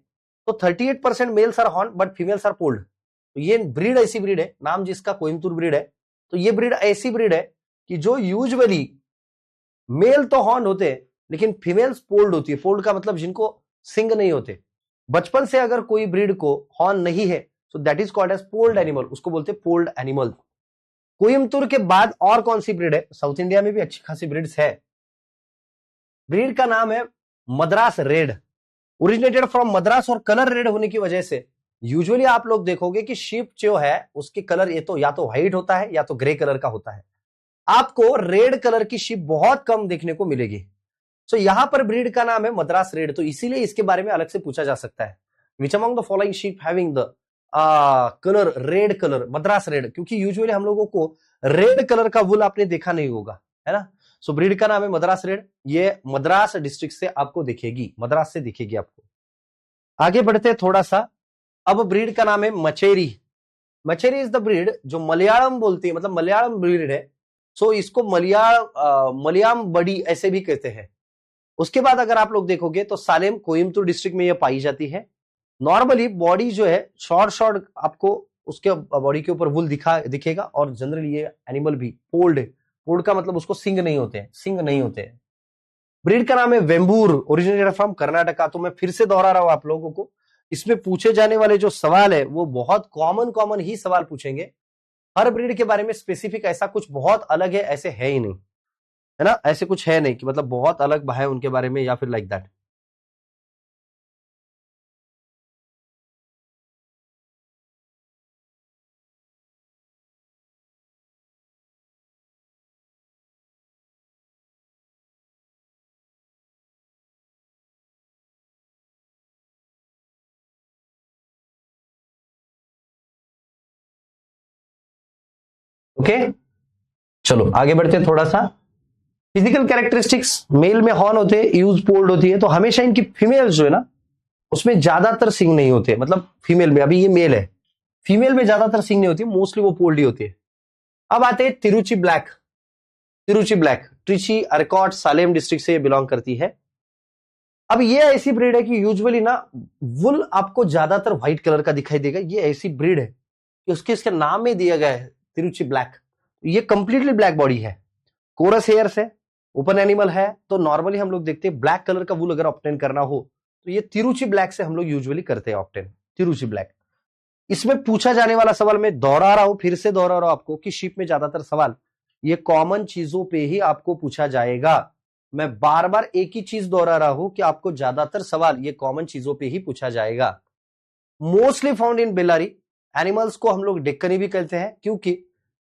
तो 38% males are horn but females are polled. तो ये ब्रीड ऐसी ब्रीड है, नाम जिसका कोयम्बतूर ब्रीड है। तो ये ब्रीड ऐसी ब्रीड है कि जो यूजुअली मेल तो हॉर्न होते हैं लेकिन फीमेल्स पोल्ड होती है। पोल्ड का मतलब जिनको सिंग नहीं होते। बचपन से अगर कोई ब्रीड को हॉर्न नहीं है तो that is called as polled animal, उसको बोलते हैं पोल्ड एनिमल। कोयम्बतूर के बाद और कौन सी ब्रीड है? साउथ इंडिया में भी अच्छी खासी ब्रीड्स है। ब्रीड का नाम है Madras red, originated from Madras, और कलर रेड होने की वजह से यूजुअली आप लोग देखोगे कि शीप जो है उसके कलर ये तो या तो व्हाइट होता है या तो ग्रे कलर का होता है। आपको रेड कलर की शिप बहुत कम देखने को मिलेगी। सो यहां पर ब्रीड का नाम है मद्रास रेड, तो इसीलिए इसके बारे में अलग से पूछा जा सकता है। Which among the following ship having the colour red colour, Madras red, क्योंकि यूजुअली हम लोगों को रेड कलर का वुल आपने देखा नहीं होगा, है ना। सो ब्रीड का नाम है मद्रास रेड, ये मद्रास डिस्ट्रिक्ट से आपको दिखेगी, मद्रास से दिखेगी आपको। आगे बढ़ते थोड़ा सा, अब ब्रीड का नाम है Mecheri. Mecheri is the breed जो मलयालम बोलती है, मतलब मलयालम ब्रीड है। सो इसको मलयालम बड़ी ऐसे भी कहते हैं। उसके बाद अगर आप लोग देखोगे तो सालेम कोयम्बतूर डिस्ट्रिक्ट में यह पाई जाती है। नॉर्मली बॉडी जो है शॉर्ट शॉर्ट आपको उसके बॉडी के ऊपर वुल दिखेगा, और जनरली ये एनिमल भी पोल्ड है। पोल्ड का मतलब उसको सिंग नहीं होते हैं, सिंग नहीं होते हैं। ब्रीड का नाम है वेम्बूर, ओरिजिनेटेड फ्रॉम कर्नाटका। तो मैं फिर से दोहरा रहा हूं आप लोगों को, इसमें पूछे जाने वाले जो सवाल है वो बहुत कॉमन ही सवाल पूछेंगे। हर ब्रीड के बारे में स्पेसिफिक ऐसा कुछ बहुत अलग है ऐसे है ही नहीं, है ना। ऐसे कुछ है नहीं कि मतलब बहुत अलग है उनके बारे में या फिर लाइक दैट। ओके, चलो आगे बढ़ते हैं थोड़ा सा। फिजिकल कैरेक्टरिस्टिक्स, मेल में हॉर्न होते हैं, यूज पोल्ड होती है, तो हमेशा इनकी फीमेल जो है ना उसमें ज्यादातर सिंग नहीं होते, मतलब फीमेल में, अभी ये मेल है, फीमेल में ज्यादातर सिंग नहीं होती, मोस्टली वो पोल्ड ही होती है। अब आते हैं Tiruchi black. Tiruchi black Trichy Arcot Salem district से बिलोंग करती है। अब ये ऐसी ब्रीड है कि यूजुअली ना वुल आपको ज्यादातर व्हाइट कलर का दिखाई देगा। ये ऐसी ब्रीड है कि इसके नाम में दिया गया है तिरुचि ब्लैक। ये कंप्लीटली ब्लैक बॉडी है, कोरस हेयर्स है, ओपन एनिमल है। तो नॉर्मली हम लोग देखते हैं ब्लैक कलर का वुल अगर ऑब्टेन करना हो तो ये तिरुचि ब्लैक से हम लोग यूजुअली करते हैं ऑब्टेन, तिरुचि ब्लैक। इसमें पूछा जाने वाला सवाल मैं दोहरा रहा हूं, फिर से दोहरा रहा हूं आपको कि शिप में ज्यादातर सवाल ये कॉमन चीजों पे ही आपको पूछा जाएगा। मैं बार बार एक ही चीज दोहरा रहा हूं कि आपको ज्यादातर सवाल ये कॉमन चीजों पे ही पूछा जाएगा। Mostly found in Bellary. Animals को हम लोग डेक्कनी भी कहते हैं क्योंकि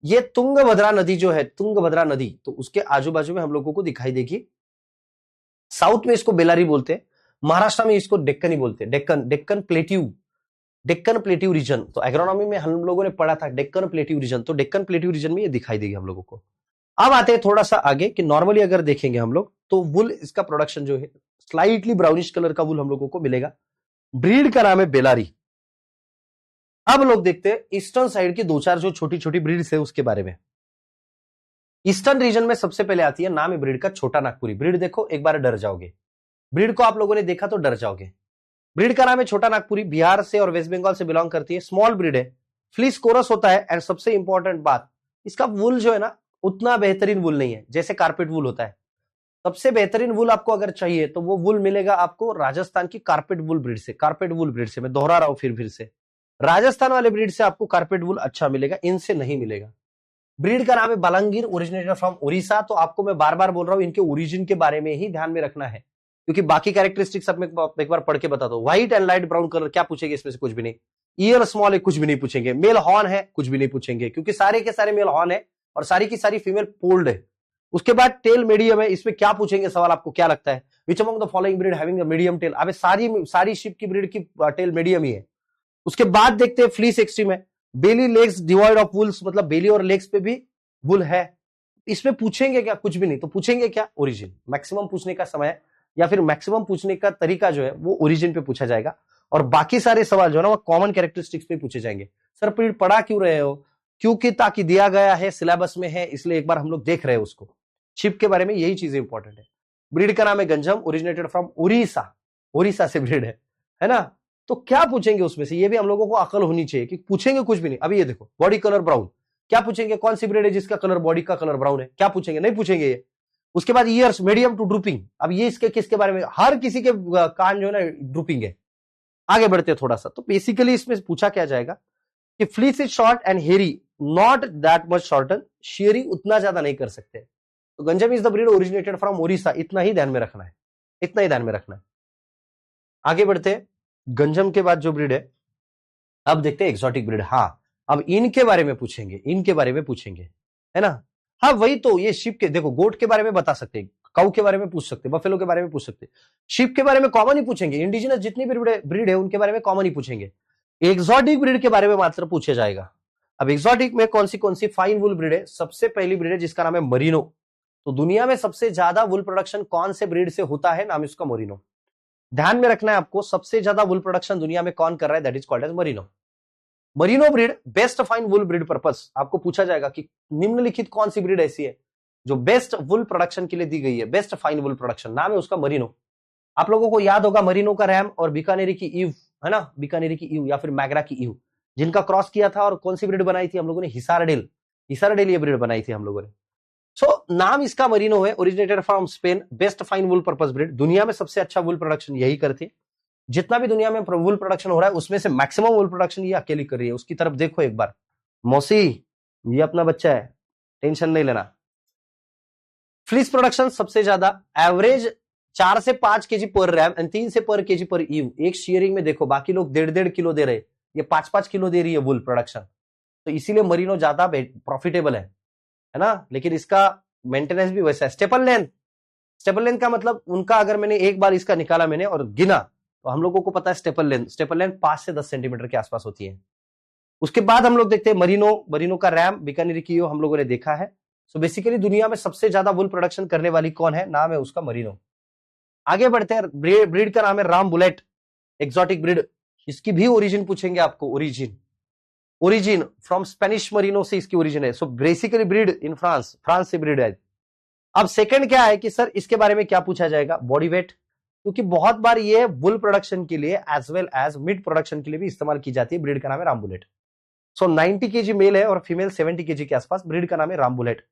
ये तुंगभद्रा नदी जो है, तुंगभद्रा नदी, तो उसके आजू बाजू में हम लोगों को दिखाई देगी। साउथ में इसको बेलारी बोलते हैं, महाराष्ट्र में इसको डेक्कनी बोलते हैं, Deccan, Deccan plateau, Deccan plateau region. तो एग्रोनॉमी में हम लोगों ने पढ़ा था डेक्कन प्लेट्यू रीजन, तो डेक्कन प्लेट्यू रीजन में ये दिखाई देगी हम लोगों को। अब आते हैं थोड़ा सा आगे कि नॉर्मली अगर देखेंगे हम लोग तो वुल इसका प्रोडक्शन जो है स्लाइटली ब्राउनिश कलर का वुल हम लोगों को मिलेगा। ब्रीड का नाम है बेलारी। अब लोग देखते हैं ईस्टर्न साइड की दो चार जो छोटी छोटी ब्रीड्स है उसके बारे में। ईस्टर्न रीजन में सबसे पहले आती है, नाम है ब्रीड का छोटा नागपुरी। ब्रीड देखो एक बार डर जाओगे, ब्रीड को आप लोगों ने देखा तो डर जाओगे। ब्रीड का नाम है छोटा नागपुरी, बिहार से और वेस्ट बंगाल से बिलोंग करती है। स्मॉल ब्रीड है, फ्लीस कोरस होता है, एंड सबसे इंपॉर्टेंट बात, इसका वुल जो है ना उतना बेहतरीन वुल नहीं है जैसे कारपेट वुल होता है। सबसे बेहतरीन वुल आपको अगर चाहिए तो वो वुल मिलेगा आपको राजस्थान की कारपेट वुल ब्रीड से। कारपेट वुल ब्रीड से, मैं दोहरा रहा हूं फिर से, राजस्थान वाले ब्रीड से आपको कारपेट वुल अच्छा मिलेगा, इनसे नहीं मिलेगा। ब्रीड का नाम है बालंगीर, ओरिजिनेटेड फ्रॉम उड़ीसा। तो आपको मैं बार बार बोल रहा हूं इनके ओरिजिन के बारे में ही ध्यान में रखना है, क्योंकि बाकी कैरेक्टरिस्टिक्स सब में एक बार पढ़ के बता दो। White and light brown colour, क्या पूछेंगे इसमें से? कुछ भी नहीं। ईयर स्मॉल है, कुछ भी नहीं पूछेंगे। मेल हॉर्न है, कुछ भी नहीं पूछेंगे, क्योंकि सारे के सारे मेल हॉर्न है और सारी की सारी फीमेल पोल्ड है। उसके बाद टेल मीडियम है, इसमें क्या पूछेंगे सवाल, आपको क्या लगता है? Which among the following breed having a medium tail? अबे सारी शिप की ब्रीड की टेल मीडियम ही है। उसके बाद देखते हैं फ्लीस एक्सट्रीम है, बेली लेग्स डिवॉइड ऑफ वुल्स, मतलब बेली और लेग्स पे भी वुल है। इसमें पूछेंगे क्या? कुछ भी नहीं। तो पूछेंगे क्या? ओरिजिन। मैक्सिमम पूछने का समय या फिर मैक्सिमम पूछने का तरीका जो है वो ओरिजिन पे पूछा जाएगा, और बाकी सारे सवाल जो है ना वो कॉमन कैरेक्टरिस्टिक्स पे पूछे जाएंगे। सर पीरियड पढ़ा क्यों रहे हो? क्योंकि ताकि दिया गया है, सिलेबस में है, इसलिए एक बार हम लोग देख रहे हैं उसको। शिप के बारे में यही चीजें इंपॉर्टेंट है। ब्रीड का नाम है गंजम, ओरिजिनेटेड फ्रॉम उड़ीसा, उड़ीसा से ब्रीड है ना। तो क्या पूछेंगे उसमें से, ये भी हम लोगों को अकल होनी चाहिए कि पूछेंगे कुछ भी नहीं। अभी ये देखो, बॉडी कलर ब्राउन, क्या पूछेंगे? कौन सी ब्रीड है जिसका कलर, बॉडी का कलर ब्राउन है? क्या पूछेंगे? नहीं पूछेंगे ये। उसके बाद ईयर्स मीडियम टू ड्रूपिंग, अब ये इसके किसके बारे में? हर किसी के कान जो है ना ड्रूपिंग है। आगे बढ़ते हैं थोड़ा सा, तो बेसिकली इसमें पूछा क्या जाएगा कि फ्लीस इज शॉर्ट एंड हेरी, not that much shorten, sharing उतना ज्यादा नहीं कर सकते। तो Ganjam is the breed originated from Odisha, इतना ही ध्यान में रखना है, इतना ही ध्यान में रखना है। आगे बढ़ते हैं, गंजम के बाद जो ब्रीड है, अब देखते हैं एक्सोटिक ब्रीड। हाँ, अब इनके बारे में पूछेंगे, इनके बारे में पूछेंगे, है ना। हाँ वही तो, ये शिप के देखो, गोट के बारे में बता सकते हैं, काऊ के बारे में पूछ सकते, बफेलो के बारे में पूछ सकते, शिप के बारे में कॉमन ही पूछेंगे, इंडिजिनस जितनी भी ब्रीड है उनके बारे में कॉमन ही पूछेंगे। एक्सोटिक ब्रीड के बारे में मात्र पूछा जाएगा। अब एक्सोटिक में कौन सी फाइन वुल ब्रीड है? सबसे पहली ब्रीड है जिसका नाम है मरीनो। तो दुनिया में सबसे ज्यादा वुल प्रोडक्शन कौन से ब्रीड से होता है? नाम इसका मरीनो। ध्यान में रखना है आपको, सबसे ज्यादा वुल प्रोडक्शन दुनिया में कौन कर रहा है? That is called as merino. Merino breed best fine wool breed purpose, आपको पूछा जाएगा कि निम्नलिखित कौन सी ब्रीड ऐसी है जो बेस्ट वुल प्रोडक्शन के लिए दी गई है, बेस्ट फाइन वुल प्रोडक्शन, नाम है उसका मरीनो। आप लोगों को याद होगा मरीनो का रैम और बीकानेरी की ईव, है ना, बीकानेरी की ईव या फिर मैगरा की ईव, जिनका क्रॉस किया था और कौन सी ब्रीड बनाई थी हम लोगों ने? हिसारडेल। हिसारडेल ये ब्रीड बनाई थी हम लोगों ने। सो नाम इसका मरीनो है, originated from Spain, best fine wool purpose breed, दुनिया में सबसे अच्छा वुल प्रोडक्शन यही करती है। जितना भी दुनिया में वुल प्रोडक्शन हो रहा है उसमें से मैक्सिमम वुल प्रोडक्शन ये अकेली कर रही है। उसकी तरफ देखो एक बार, मौसी ये अपना बच्चा है, टेंशन नहीं लेना। फ्लीस प्रोडक्शन सबसे ज्यादा, एवरेज 4 से 5 केजी पर रैम एंड 3 से पर केजी पर ईव। एक शेयरिंग में देखो, बाकी लोग 1.5 किलो दे रहे, ये 5 किलो दे रही है वुल प्रोडक्शन। तो इसीलिए मरीनो ज्यादा प्रॉफिटेबल है ना, लेकिन इसका मेंटेनेंस भी वैसा है। स्टेपल लेंथ का मतलब उनका, अगर मैंने एक बार इसका निकाला मैंने और गिना तो हम लोगों को पता है स्टेपल लेंथ 5 से 10 सेंटीमीटर के आसपास होती है। उसके बाद हम लोग देखते हैं मरीनो का रैम, बीकानेरी की हम लोगों ने देखा है। सो बेसिकली दुनिया में सबसे ज्यादा वुल प्रोडक्शन करने वाली कौन है? नाम है उसका मरीनो। आगे बढ़ते हैं, ब्रीड का नाम है राम बुलेट, एक्सोटिक ब्रीड। इसकी भी ओरिजिन पूछेंगे आपको, ओरिजिन फ्रॉम स्पेनिश मरीनो से इसकी ओरिजिन है। So basically breed in France से ब्रीड है। अब सेकंड क्या है कि सर इसके बारे में क्या पूछा जाएगा? बॉडी वेट, क्योंकि बहुत बार ये वुल प्रोडक्शन के लिए as well as meat production के लिए भी इस्तेमाल की जाती है। ब्रीड का नाम है राम बुलेट। सो 90 केजी मेल है और फीमेल 70 केजी के आसपास। ब्रीड का नाम है राम बुलेट।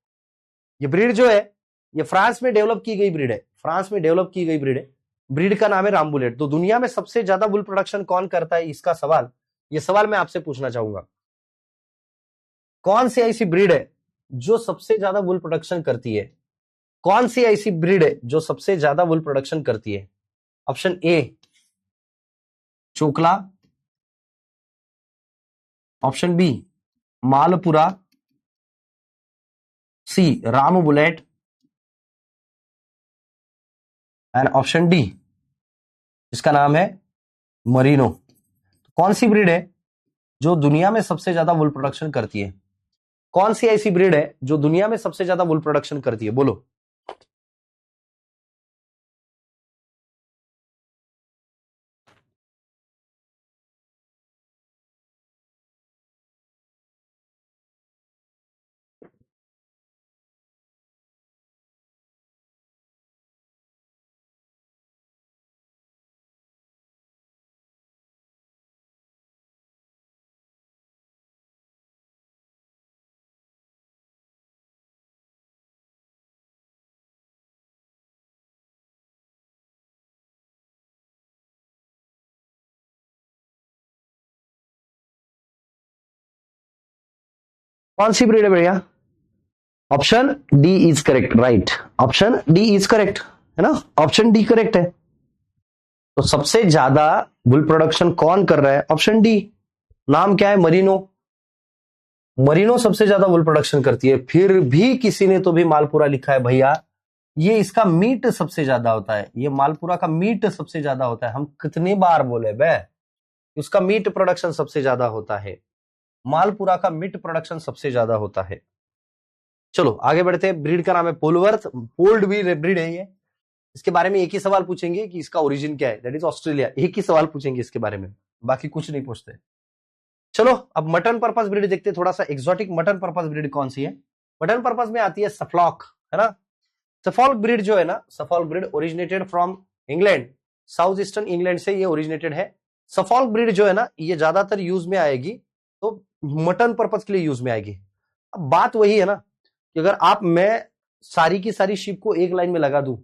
ये ब्रीड जो है ये फ्रांस में डेवलप की गई ब्रीड है, ब्रीड का नाम है राम बुलेट। तो दुनिया में सबसे ज्यादा वुल प्रोडक्शन कौन करता है, इसका सवाल, ये सवाल मैं आपसे पूछना चाहूंगा। कौन सी ऐसी ब्रीड है जो सबसे ज्यादा वुल प्रोडक्शन करती है? कौन सी ऐसी ब्रीड है जो सबसे ज्यादा वुल प्रोडक्शन करती है? Option A Chokla, option B Malpura, C Rambouillet and option D इसका नाम है मरीनो। कौन सी ब्रीड है जो दुनिया में सबसे ज्यादा वुल प्रोडक्शन करती है? कौन सी ऐसी ब्रीड है जो दुनिया में सबसे ज्यादा वुल प्रोडक्शन करती है? बोलो। कौन सी ब्रीड है भैया? Option D is correct, right, option D is correct, है ना, ऑप्शन डी करेक्ट है। तो सबसे ज्यादा वुल प्रोडक्शन कौन कर रहा है? Option D. नाम क्या है? मरीनो सबसे ज्यादा वुल प्रोडक्शन करती है। फिर भी किसी ने तो भी मालपुरा लिखा है भैया, ये इसका मीट सबसे ज्यादा होता है, ये मालपुरा का मीट सबसे ज्यादा होता है। हम कितनी बार बोले बे, उसका मीट प्रोडक्शन सबसे ज्यादा होता है, मालपुरा का मीट प्रोडक्शन सबसे ज्यादा होता है। चलो आगे बढ़ते हैं। ब्रीड का नाम है पोलवर्थ, पोल्ड ब्रीड है ये। इसके बारे में एक ही सवाल पूछेंगे कि इसका ओरिजिन क्या है, दैट इज ऑस्ट्रेलिया। एक ही सवाल पूछेंगे इसके बारे में, बाकी कुछ नहीं पूछते। चलो अब मटन पर्पस ब्रीड देखते हैं, थोड़ा सा एक्सोटिक मटन पर्पस ब्रीड कौन सी है? मटन पर्पस में आती है सफॉल्क, है ना। सफॉल्क ब्रीड जो है ना, Suffolk breed originated from England, south eastern England से ये ओरिजिनेटेड है। सफॉल्क ब्रीड जो है ना, ये ज्यादातर यूज में आएगी तो मटन पर्पस के लिए यूज में आएगी। अब बात वही है ना कि अगर मैं सारी की सारी शिप को एक लाइन में लगा दूं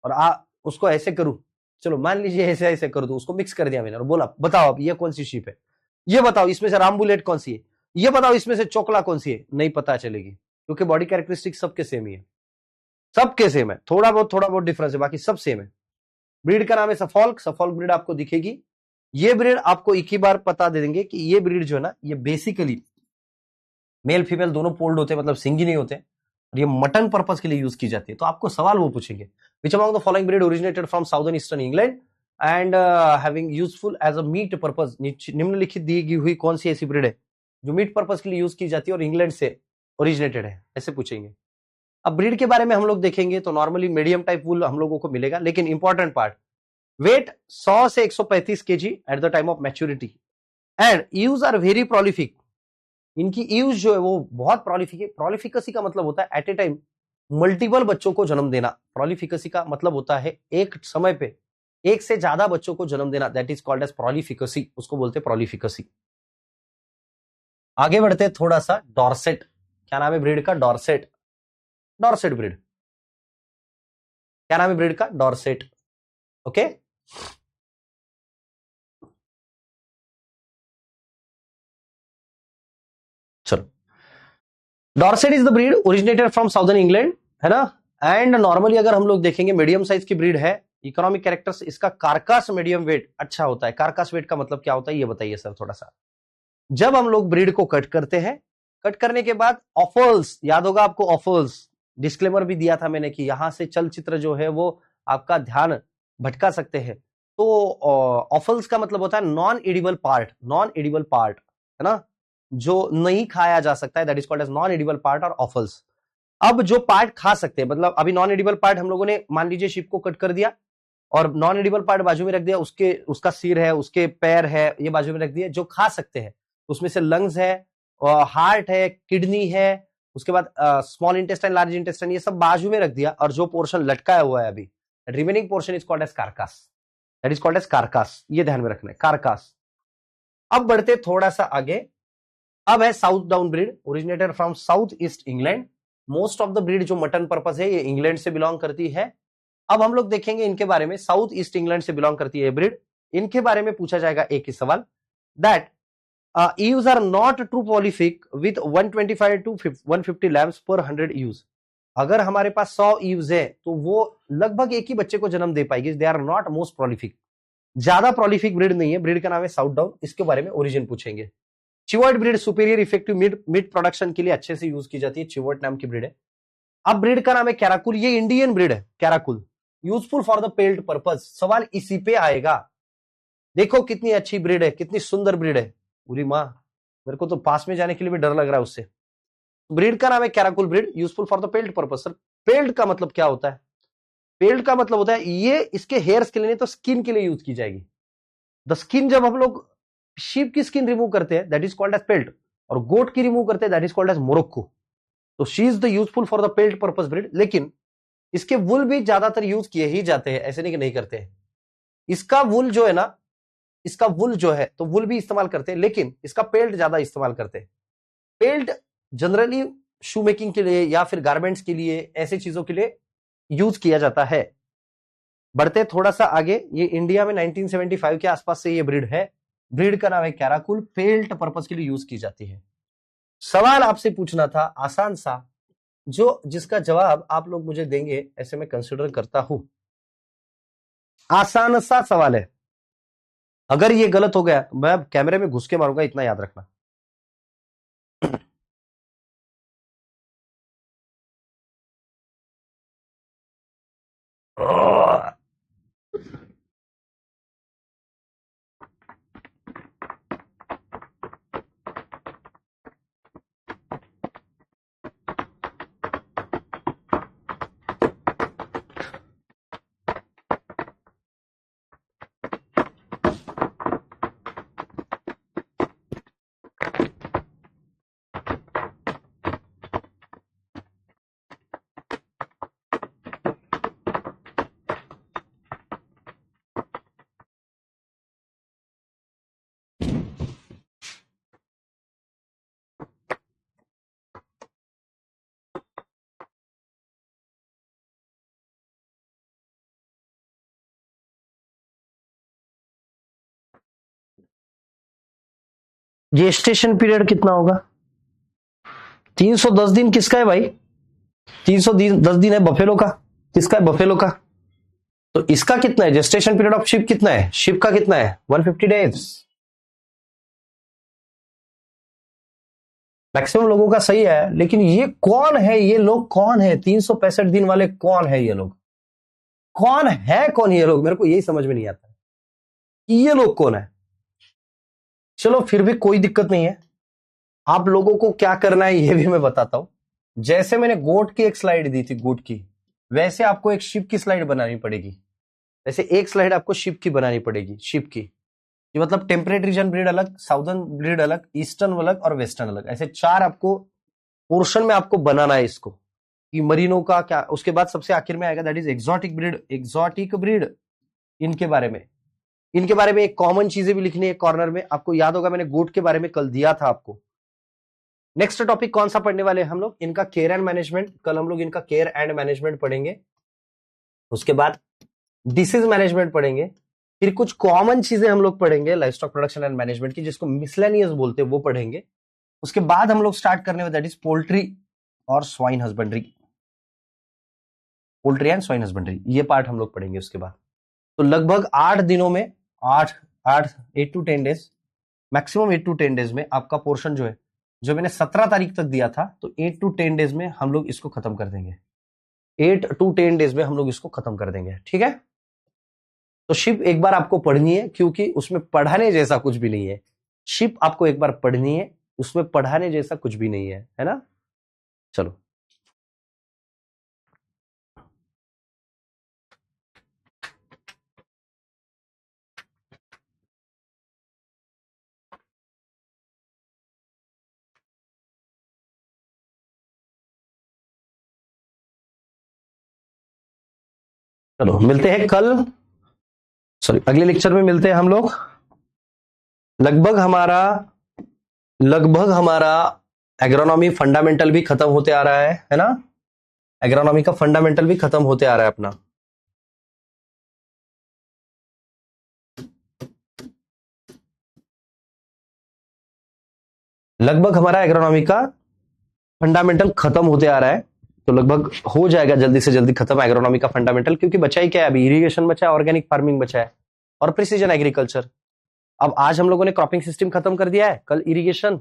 और उसको ऐसे करूं, चलो मान लीजिए ऐसे कर दूं, उसको मिक्स कर दिया मैंने और बोला बताओ अब ये कौन सी शिप है, ये बताओ इसमें से राम बुलेट कौन सी है, ये बताओ इसमें से चोकला कौन सी है, नहीं पता चलेगी, क्योंकि बॉडी कैरेक्टरिस्टिक सबके सेम ही है, सबके सेम है, थोड़ा बहुत डिफरेंस है, बाकी सब सेम है। ब्रीड का नाम है सफॉल्क, सफॉल्क ब्रीड आपको दिखेगी। ये ब्रीड आपको एक ही बार पता दे देंगे कि ये ब्रीड जो है ना, ये बेसिकली मेल फीमेल दोनों पोल्ड होते हैं, मतलब सिंगी नहीं होते। और ये मटन पर्पज के लिए यूज की जाती है। तो आपको सवाल वो पूछेंगे, which among the following breed originated from southern eastern England and having useful as a meat purpose. निम्नलिखित दी गई हुई कौन सी ऐसी ब्रीड है जो मीट पर्पज के लिए यूज की जाती है और इंग्लैंड से ओरिजिनेटेड है, ऐसे पूछेंगे। अब ब्रीड के बारे में हम लोग देखेंगे तो नॉर्मली मीडियम टाइप वुल हम लोगों को मिलेगा, लेकिन इंपॉर्टेंट पार्ट, वेट 100 से 135 KG at the time of maturity and ewes are very prolific. इनकी यूज जो है वो बहुत प्रोलिफिक है। प्रोलिफिकसी का मतलब होता है एट ए टाइम मल्टीपल बच्चों को जन्म देना। प्रोलिफिकसी का मतलब होता है एक समय पे एक से ज्यादा बच्चों को जन्म देना, दैट इज कॉल्ड एज प्रोलिफिकसी, उसको बोलते हैं प्रोलिफिकसी। आगे बढ़ते हैं थोड़ा सा, डॉर्सेट, क्या नाम है ब्रीड का? डॉर्सेट। डॉर्सेट ब्रीड, क्या नाम है ब्रीड का? डॉर्सेट। ओके, चलो, Dorset is the breed originated from southern England, है ना। एंड नॉर्मली अगर हम लोग देखेंगे मीडियम साइज की ब्रीड है। इकोनॉमिक कैरेक्टर्स, इसका कार्कास मीडियम वेट अच्छा होता है। कार्कास वेट का मतलब क्या होता है ये बताइए सर थोड़ा सा। जब हम लोग ब्रीड को कट करते हैं, कट करने के बाद ऑफल्स, याद होगा आपको ऑफल्स, डिस्क्लेमर भी दिया था मैंने कि यहां से चलचित्र जो है वो आपका ध्यान भटका सकते हैं। तो ऑफल्स का मतलब होता है non edible part, non edible part, है ना, जो नहीं खाया जा सकता है, that is called as non edible part और ऑफल्स। अब जो पार्ट खा सकते हैं, मतलब अभी नॉन एडिबल पार्ट हम लोगों ने मान लीजिए शिप को कट कर दिया और नॉन एडिबल पार्ट बाजू में रख दिया, उसके उसका सिर है, उसके पैर है, ये बाजू में रख दिया। जो खा सकते हैं उसमें से लंग्स है, हार्ट है, किडनी है, उसके बाद स्मॉल इंटेस्टाइन, लार्ज इंटेस्टाइन, ये सब बाजू में रख दिया। और जो पोर्शन लटकाया हुआ है अभी, remaining portion is called as carcass, that is called as carcass. ये ध्यान में रखना है, कार्कास। अब बढ़ते थोड़ा सा आगे। अब है south down breed originated from south east England. Most of the breed जो मटन पर्पस है ये इंग्लैंड से बिलोंग करती है। अब हम लोग देखेंगे इनके बारे में, साउथ ईस्ट इंग्लैंड से बिलोंग करती है ब्रीड। इनके बारे में पूछा जाएगा एक ही सवाल, that ewes are not true prolific with 125 to 150 lambs पर 100 यूज। अगर हमारे पास 100 यूज है तो वो लगभग एक ही बच्चे को जन्म दे पाएगी। They are not most prolific, ज्यादा प्रोलिफिक ब्रीड नहीं है। ब्रीड का नाम है साउथ डाउन, इसके बारे में ओरिजिन पूछेंगे। Cheviot breed superior effective meat production के लिए अच्छे से यूज की जाती है, चिवर्ट नाम की ब्रीड है। अब ब्रीड का नाम है कैराकुल, ये इंडियन ब्रीड है karakul, useful for the pelt purpose. सवाल इसी पे आएगा। देखो कितनी अच्छी ब्रीड है, कितनी सुंदर ब्रीड है, पूरी माँ, मेरे को तो पास में जाने के लिए भी डर लग रहा है उससे। ब्रीड का नाम है karakul breed, useful for the pelt purpose. Sir pelt का मतलब क्या होता है? पेल्ट का मतलब होता है ये इसके हेयर्स के लिए नहीं तो स्किन के लिए यूज की जाएगी। द स्किन, जब हम लोग शीप की स्किन रिमूव करते हैं that is called as pelt, और गोट की रिमूव करते हैं that is called as morocco. तो she is the useful for the pelt purpose breed. लेकिन इसके वुल भी ज्यादातर यूज किए ही जाते हैं, ऐसे नहीं कि नहीं करते हैं। इसका वुल जो है ना, इसका वुल जो है तो वुल भी इस्तेमाल करते हैं, लेकिन इसका पेल्ट ज्यादा इस्तेमाल करते हैं। पेल्ट जनरली शू मेकिंग के लिए या फिर गारमेंट्स के लिए, ऐसी चीजों के लिए यूज किया जाता है। बढ़ते थोड़ा सा आगे, ये इंडिया में 1975 के आसपास से ये ब्रीड है। ब्रीड का नाम है कैराकुल, पेल्ट पर्पज के लिए यूज की जाती है। सवाल आपसे पूछना था आसान सा, जो जिसका जवाब आप लोग मुझे देंगे ऐसे मैं कंसिडर करता हूं। आसान सा सवाल है, अगर ये गलत हो गया मैं कैमरे में घुस के मारूंगा, इतना याद रखना। जेस्टेशन पीरियड कितना होगा? 310 दिन किसका है भाई? 310 दिन है बफेलो का। किसका है? बफेलो का। तो इसका कितना है? जेस्टेशन पीरियड ऑफ शिप कितना है? शिप का कितना है? 150 डेज। मैक्सिमम लोगों का सही है, लेकिन ये कौन है, ये लोग कौन है, 365 दिन वाले कौन है ये लोग, कौन है, कौन ये लोग, मेरे को यही समझ में नहीं आता कि ये लोग कौन है। चलो फिर भी कोई दिक्कत नहीं है, आप लोगों को क्या करना है ये भी मैं बताता हूं। जैसे मैंने गोट की एक स्लाइड दी थी, गोट की, वैसे आपको एक शिप की स्लाइड बनानी पड़ेगी। वैसे एक स्लाइड आपको शिप की बनानी पड़ेगी, शिप की, ये मतलब टेम्परेट रीजन ब्रीड अलग, साउदर्न ब्रीड अलग, ईस्टर्न अलग और वेस्टर्न अलग, ऐसे 4 आपको पोर्शन में आपको बनाना है इसको, कि मरीनो का क्या। उसके बाद सबसे आखिर में आएगा that is exotic breed, exotic breed, इनके बारे में, इनके बारे में एक कॉमन चीजें भी लिखनी है कॉर्नर में। आपको याद होगा मैंने गोट के बारे में कल दिया था आपको। नेक्स्ट टॉपिक कौन सा पढ़ने वाले हैं हम लोग, इनका केयर एंड मैनेजमेंट, कल हम लोग इनका केयर एंड मैनेजमेंट पढ़ेंगे। उसके बाद डिसीज मैनेजमेंट पढ़ेंगे, फिर कुछ कॉमन चीजें हम लोग पढ़ेंगे life stock production and management की, जिसको मिसलेनियस बोलते हैं, वो पढ़ेंगे। उसके बाद हम लोग स्टार्ट करने वाले दैट इज पोल्ट्री और swine husbandry, poultry and swine husbandry, ये पार्ट हम लोग पढ़ेंगे उसके बाद। तो लगभग 8 दिनों में, 8 to 10 days, maximum 8 to 10 days में आपका पोर्शन जो है, जो मैंने 17 तारीख तक दिया था, तो 8 to 10 डेज में हम लोग इसको खत्म कर देंगे। 8 to 10 डेज में हम लोग इसको खत्म कर देंगे, ठीक है। तो शिप एक बार आपको पढ़नी है, क्योंकि उसमें पढ़ाने जैसा कुछ भी नहीं है। शिप आपको एक बार पढ़नी है, उसमें पढ़ाने जैसा कुछ भी नहीं है ना। चलो चलो मिलते हैं कल, सॉरी अगले लेक्चर में मिलते हैं हम लोग। लगभग हमारा लगभग हमारा एग्रोनॉमी फंडामेंटल भी खत्म होते आ रहा है ना। एग्रोनॉमी का फंडामेंटल भी खत्म होते आ रहा है अपना। लगभग हमारा एग्रोनॉमी का फंडामेंटल खत्म होते आ रहा है, तो लगभग हो जाएगा जल्दी से जल्दी खत्म एग्रोनॉमी का फंडामेंटल, क्योंकि बचा ही क्या है अभी, इरिगेशन बचा है, ऑर्गेनिक फार्मिंग बचा है और प्रिसीजन एग्रीकल्चर। अब आज हम लोगों ने क्रॉपिंग सिस्टम खत्म कर दिया है, कल इरिगेशन,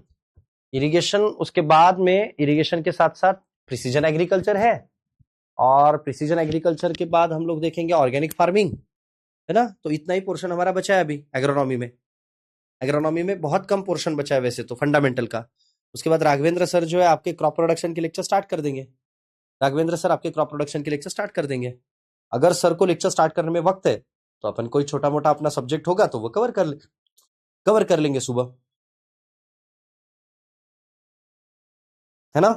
इरिगेशन उसके बाद में इरिगेशन के साथ साथ प्रिसीजन एग्रीकल्चर है, और प्रिसीजन एग्रीकल्चर के बाद हम लोग देखेंगे ऑर्गेनिक फार्मिंग, है ना। तो इतना ही पोर्शन हमारा बचा है अभी एग्रोनॉमी में। एग्रोनॉमी में बहुत कम पोर्शन बचा है वैसे तो फंडामेंटल का। उसके बाद राघवेंद्र सर जो है आपके क्रॉप प्रोडक्शन के लेक्चर स्टार्ट कर देंगे। राघवेंद्र सर आपके क्रॉप प्रोडक्शन के लेक्चर स्टार्ट कर देंगे। अगर सर को लेक्चर स्टार्ट करने में वक्त है, तो अपन कोई छोटा मोटा अपना सब्जेक्ट होगा तो वो कवर कर लेंगे सुबह, है ना।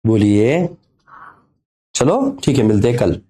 बोलिए। चलो ठीक है, मिलते हैं कल।